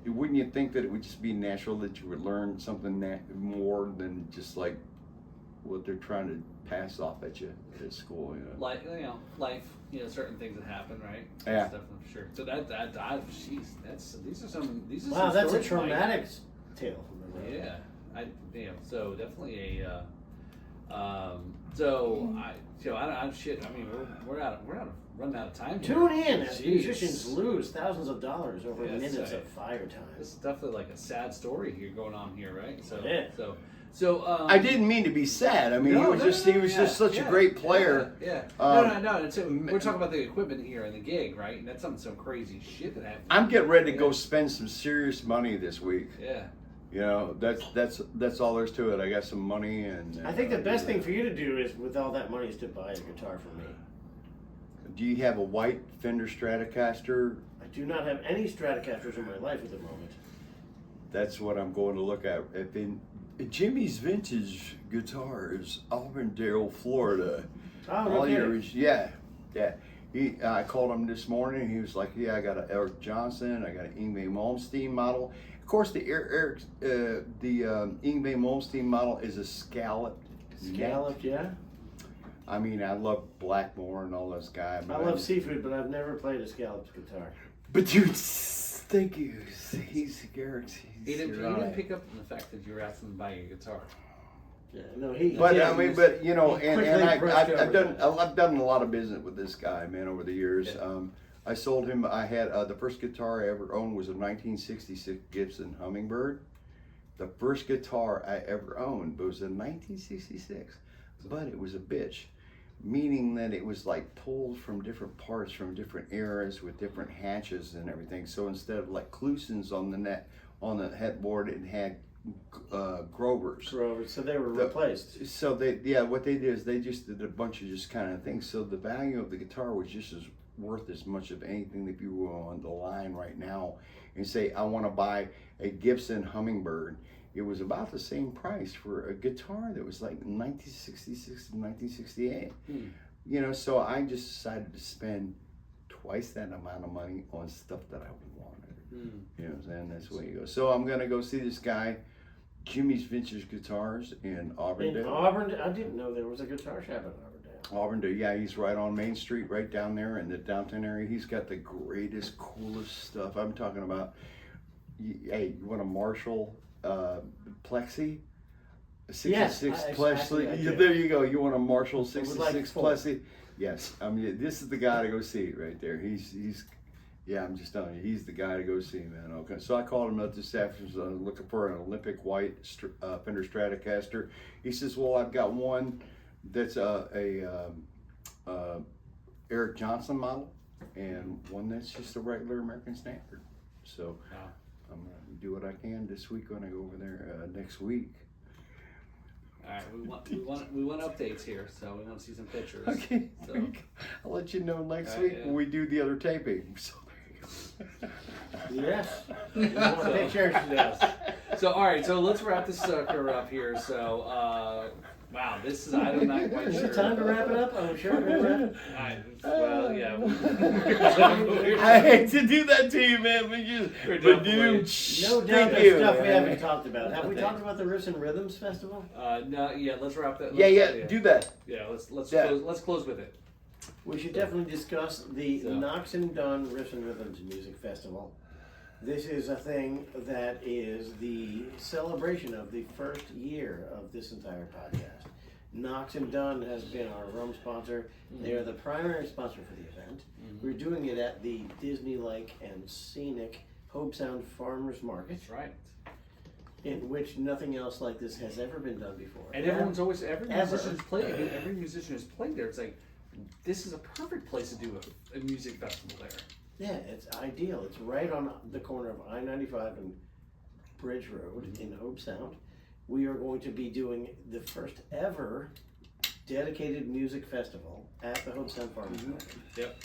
Speaker 1: wouldn't you think that it would just be natural that you would learn something more than just like what they're trying to pass off at you at school? You know?
Speaker 3: Like, life, certain things that happen, right?
Speaker 1: Yeah.
Speaker 3: Stuff, I'm sure. So these are some
Speaker 2: Wow, that's a
Speaker 3: stories, Mike.
Speaker 2: traumatic tale.
Speaker 3: Yeah, so definitely a, I'm shit. I mean, we're running out of time here.
Speaker 2: Tune in as
Speaker 3: Jeez.
Speaker 2: musicians lose thousands of dollars over
Speaker 3: Yes,
Speaker 2: minutes
Speaker 3: I-
Speaker 2: of fire time.
Speaker 3: This is definitely like a sad story here going on here, right? So,
Speaker 2: Yeah.
Speaker 3: so.
Speaker 1: I didn't mean to be sad. I mean,
Speaker 3: No,
Speaker 1: he was just such a great player.
Speaker 3: Yeah.
Speaker 1: Um,
Speaker 3: No. And so we're talking about the equipment here and the gig, right? And that's some crazy shit that happened.
Speaker 1: I'm getting ready to go spend some serious money this week.
Speaker 3: Yeah.
Speaker 1: You know, that's all there's to it. I got some money, and
Speaker 2: I think the best thing for you to do is, with all that money, is to buy a guitar for me.
Speaker 1: Do you have a white Fender Stratocaster?
Speaker 2: I do not have any Stratocasters in my life at the moment.
Speaker 1: That's what I'm going to look at. Jimmy's Vintage Guitars, Auburndale, Florida.
Speaker 2: Oh, no kidding.
Speaker 1: Yeah. I called him this morning. He was like, "Yeah, I got an Eric Johnson. I got an Yngwie Malmsteen model. Of course, the Yngwie Malmsteen model is a scalloped.
Speaker 2: Scalloped, yeah.
Speaker 1: I mean, I love Blackmore and all those guys.
Speaker 2: I love seafood, but I've never played a scalloped guitar.
Speaker 1: But dude, thank you. He's Eric's.
Speaker 3: He didn't pick up on the fact that you were asking him to buy your guitar.
Speaker 2: Yeah, no, he.
Speaker 1: But
Speaker 2: yeah,
Speaker 1: I mean,
Speaker 2: he
Speaker 1: but you know,
Speaker 2: he
Speaker 1: and
Speaker 2: quickly brushed
Speaker 1: I've
Speaker 2: over
Speaker 1: done a lot of business with this guy, man, over the years.
Speaker 3: Yeah.
Speaker 1: I sold him. I had the first guitar I ever owned was a 1966 Gibson Hummingbird. The first guitar I ever owned was in 1966, but it was a bitch, meaning that it was like pulled from different parts from different eras with different hatches and everything. So instead of like Clusons on the headboard, it had Grovers.
Speaker 2: So they were replaced.
Speaker 1: So what they did is they just did a bunch of just kind of things. So the value of the guitar was just as worth as much of anything that you were on the line right now and say, I want to buy a Gibson Hummingbird. It was about the same price for a guitar that was like 1966 and 1968. You know, so I just decided to spend twice that amount of money on stuff that I wanted. You know what I'm saying? That's the way you go. So I'm going to go see this guy, Jimmy's Vintage Guitars in Auburndale.
Speaker 2: In Auburndale? I didn't know there was a guitar shop in Auburndale.
Speaker 1: Auburndale, yeah, he's right on Main Street, right down there in the downtown area. He's got the greatest, coolest stuff. I'm talking about, hey, you want a Marshall Plexi? A 66 Plexi?
Speaker 2: I do.
Speaker 1: There you go. You want a Marshall
Speaker 2: It was
Speaker 1: 66
Speaker 2: like
Speaker 1: Plexi? Yes. I mean, this is the guy to go see right there. Yeah, I'm just telling you, he's the guy to go see, man. Okay, so I called him up this afternoon looking for an Olympic white Fender Stratocaster. He says, well, I've got one that's a Eric Johnson model and one that's just a regular American Standard. So I'm going to do what I can this week when I go over there next week.
Speaker 3: All right, we want updates here, so we want to see some pictures.
Speaker 1: Okay,
Speaker 3: So,
Speaker 1: I'll let you know next
Speaker 3: All right,
Speaker 1: week
Speaker 3: yeah.
Speaker 1: when we do the other taping. So
Speaker 2: Yes. You want pictures? Yes.
Speaker 3: so all right, so let's wrap this sucker up here. So, wow, this is I'm not quite
Speaker 2: Is
Speaker 3: sure.
Speaker 2: it time to wrap it up? I'm sure we'll wrap it.
Speaker 3: Well, yeah.
Speaker 1: I hate to do that to you, man, but dude,
Speaker 2: No doubt
Speaker 1: thank
Speaker 2: there's
Speaker 1: you,
Speaker 2: stuff we
Speaker 1: man.
Speaker 2: haven't talked about. Have we talked about the Riffs and Rhythms Festival?
Speaker 3: No, yeah. Let's wrap that.
Speaker 1: Yeah, do that.
Speaker 3: Yeah, let's
Speaker 1: Yeah.
Speaker 3: let's close with it.
Speaker 2: We should definitely discuss the
Speaker 3: So.
Speaker 2: Noxx and Dunn Riffs and Rhythms Music Festival. This is a thing that is the celebration of the first year of this entire podcast. Noxx and Dunn has been our rum sponsor. They are the primary sponsor for the event. We're doing it at the Disney-like and scenic Hope Sound Farmers Market,
Speaker 3: That's right.
Speaker 2: in which nothing else like this has ever been done before.
Speaker 3: And everyone's always every
Speaker 2: Ever.
Speaker 3: musician who's played there. It's like this is a perfect place to do a music festival there.
Speaker 2: Yeah, it's ideal. It's right on the corner of I-95 and Bridge Road in Hope Sound. We are going to be doing the first ever dedicated music festival at the Hope Sound Farmers Market.
Speaker 3: Yep.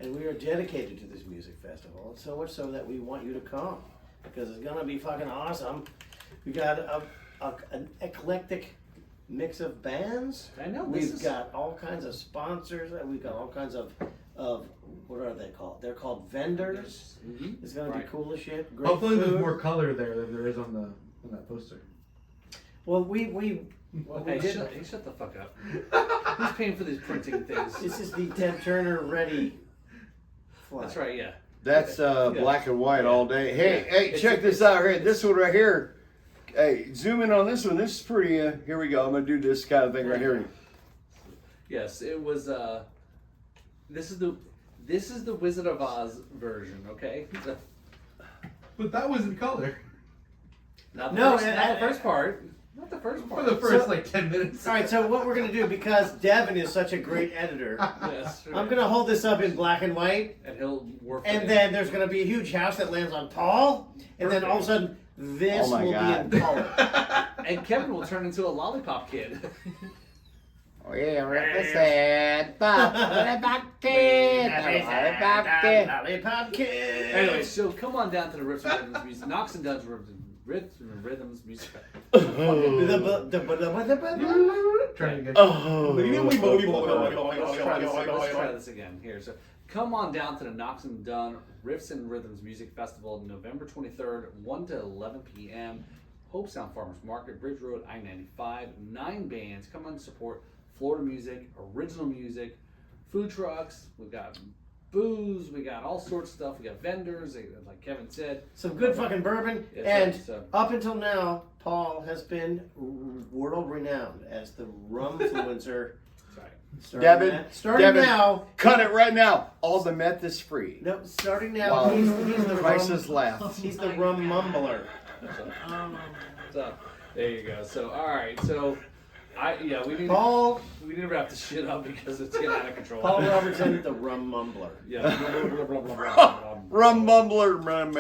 Speaker 2: And we are dedicated to this music festival, so much so that we want you to come, because it's gonna be fucking awesome. We got an eclectic mix of bands.
Speaker 3: I know.
Speaker 2: We've got all kinds of sponsors. We've got all kinds of of what are they called? They're called vendors.
Speaker 3: Mm-hmm.
Speaker 2: It's gonna
Speaker 3: Right.
Speaker 2: be cool as shit. Great
Speaker 4: Hopefully,
Speaker 2: food.
Speaker 4: there's more color there than there is on that poster.
Speaker 2: Well, we
Speaker 3: Hey,
Speaker 2: did.
Speaker 3: shut the fuck up. Who's paying for these printing things?
Speaker 2: This is the Tim Turner ready. Flag.
Speaker 3: That's right, yeah.
Speaker 1: That's black and white all day. Hey,
Speaker 3: Yeah.
Speaker 1: hey,
Speaker 3: It's-
Speaker 1: check this out here. This one right here. Hey, zoom in on this one. This is pretty. Here we go. I'm gonna do this kind of thing right here.
Speaker 3: Yes, it was. This is the Wizard of Oz version, okay?
Speaker 4: But that was in color
Speaker 3: Not the
Speaker 2: No,
Speaker 3: first,
Speaker 2: and-
Speaker 3: not the first part. Not the first
Speaker 4: for
Speaker 3: part.
Speaker 4: the first
Speaker 2: So-
Speaker 4: like 10 minutes.
Speaker 2: All right, so what we're gonna do, because Devin is such a great editor,
Speaker 3: Yes,
Speaker 2: I'm gonna hold this up in black and white,
Speaker 3: and he'll work.
Speaker 2: and then there's gonna be a huge house that lands on Paul, and then all of a sudden this
Speaker 1: Oh my
Speaker 2: will
Speaker 1: God.
Speaker 2: be in color.
Speaker 3: and Kevin will turn into a lollipop kid.
Speaker 1: Oh yeah, represent lollipop kid. Lollipop kid.
Speaker 2: Lollipop kid.
Speaker 3: Anyway, so come on down to the Riffs and Rhythms music. Noxx and Dunn's Riffs and Rhythms music.
Speaker 4: Trying to get.
Speaker 1: Oh.
Speaker 3: Let's try this again. Here, so come on down to the Noxx and Dunn Riffs and Rhythms Music Festival, November 23rd, 1 to 11 p.m. Hope Sound Farmers Market, Bridge Road, I-95. 9 bands. Come on, support Florida music, original music, food trucks. We've got booze. We got all sorts of stuff. We got vendors, like Kevin said.
Speaker 2: Some good fucking bourbon,
Speaker 3: Yes,
Speaker 2: and
Speaker 3: so-
Speaker 2: up until now, Paul has been world renowned as the rumfluencer.
Speaker 3: Sorry.
Speaker 2: Starting now.
Speaker 1: Cut it right now. All the meth is free.
Speaker 2: No, starting now.
Speaker 1: Wow.
Speaker 2: He's the
Speaker 1: Prices
Speaker 2: rum.
Speaker 1: left.
Speaker 2: He's the rum mumbler.
Speaker 3: So there you go. So all right. So we need
Speaker 2: Paul
Speaker 3: to wrap this shit up because it's getting out of control.
Speaker 2: Paul Robertson, the rum mumbler.
Speaker 3: Yeah.
Speaker 1: Rum mumbler.
Speaker 2: Rum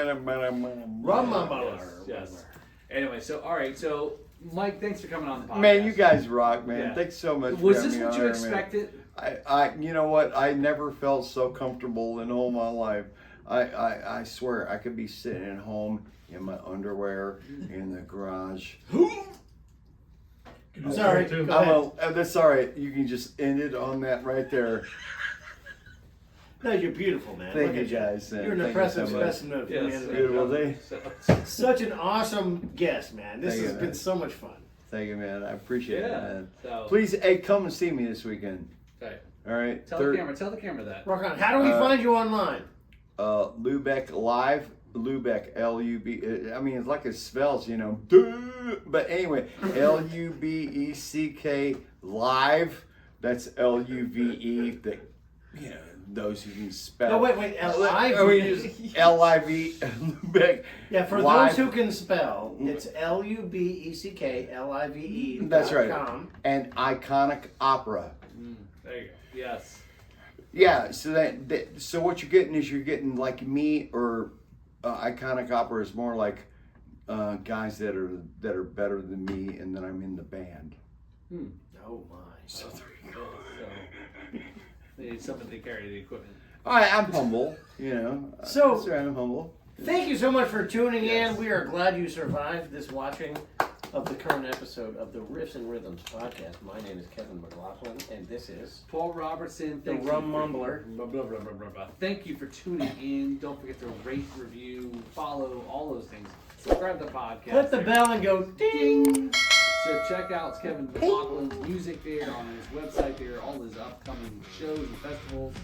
Speaker 2: mumbler.
Speaker 3: Yes. Anyway, so all right. So Mike, thanks for coming on the podcast.
Speaker 1: Man, you guys rock, man.
Speaker 3: Yeah.
Speaker 1: Thanks so much.
Speaker 3: Was
Speaker 1: for
Speaker 3: this
Speaker 1: having
Speaker 3: what
Speaker 1: me
Speaker 3: you
Speaker 1: on here, man.
Speaker 3: expected?
Speaker 1: You know what? I never felt so comfortable in all my life. I swear I could be sitting at home in my underwear in the garage.
Speaker 2: Sorry.
Speaker 4: Too.
Speaker 2: Go ahead.
Speaker 1: That's all right. You can just end it on that right there.
Speaker 2: No, you're beautiful, man.
Speaker 1: Thank
Speaker 2: Look
Speaker 1: you
Speaker 2: at
Speaker 1: guys.
Speaker 2: You're an
Speaker 1: Thank you
Speaker 2: impressive
Speaker 1: so much.
Speaker 2: specimen of
Speaker 3: Yes.
Speaker 2: humanity.
Speaker 1: Beautiful day.
Speaker 2: Such an awesome guest, man. This
Speaker 1: Thank
Speaker 2: has
Speaker 1: you,
Speaker 2: been
Speaker 1: man.
Speaker 2: so much fun.
Speaker 1: Thank you, man. I appreciate it,
Speaker 3: Yeah.
Speaker 1: man.
Speaker 3: So,
Speaker 1: Please, hey, come and see me this weekend.
Speaker 3: okay.
Speaker 1: All right.
Speaker 3: Tell the camera that.
Speaker 2: Rock on. How do we find you online?
Speaker 1: Lubeck Live. Lubeck, L-U-B. I mean, it's like it spells, you know. Duh. But anyway, Lubeck Live. That's L-U-V-E. The, you know, those who can spell.
Speaker 2: No, wait. L-I-V.
Speaker 1: L-I-V. Lubeck.
Speaker 2: Yeah, for
Speaker 1: Live.
Speaker 2: those who can spell, it's Lubecklive.com.
Speaker 1: That's right. And Iconic Opera.
Speaker 3: There you go. Yes.
Speaker 1: Yeah, so so what you're getting is you're getting like me or Iconic Opera is more like guys that are better than me, and then I'm in the band.
Speaker 2: Oh my.
Speaker 1: So there you go.
Speaker 3: So they need something to carry the equipment.
Speaker 1: I'm humble, you know.
Speaker 2: So-
Speaker 1: That's right, I'm humble.
Speaker 2: Thank you so much for tuning
Speaker 3: Yes.
Speaker 2: in. We are glad you survived this watching of the current episode of the Riffs and Rhythms podcast. My name is Kevin McLaughlin, and this is
Speaker 3: Paul Robertson,
Speaker 2: the
Speaker 3: thank you
Speaker 2: Rum
Speaker 3: for-
Speaker 2: Mumbler.
Speaker 3: Blah, blah, blah, blah, blah, blah. Thank you for tuning in. Don't forget to rate, review, follow, all those things. Subscribe to the podcast.
Speaker 2: Hit the bell and go ding.
Speaker 3: So check out Kevin McLaughlin's music there on his website there, all his upcoming shows and festivals.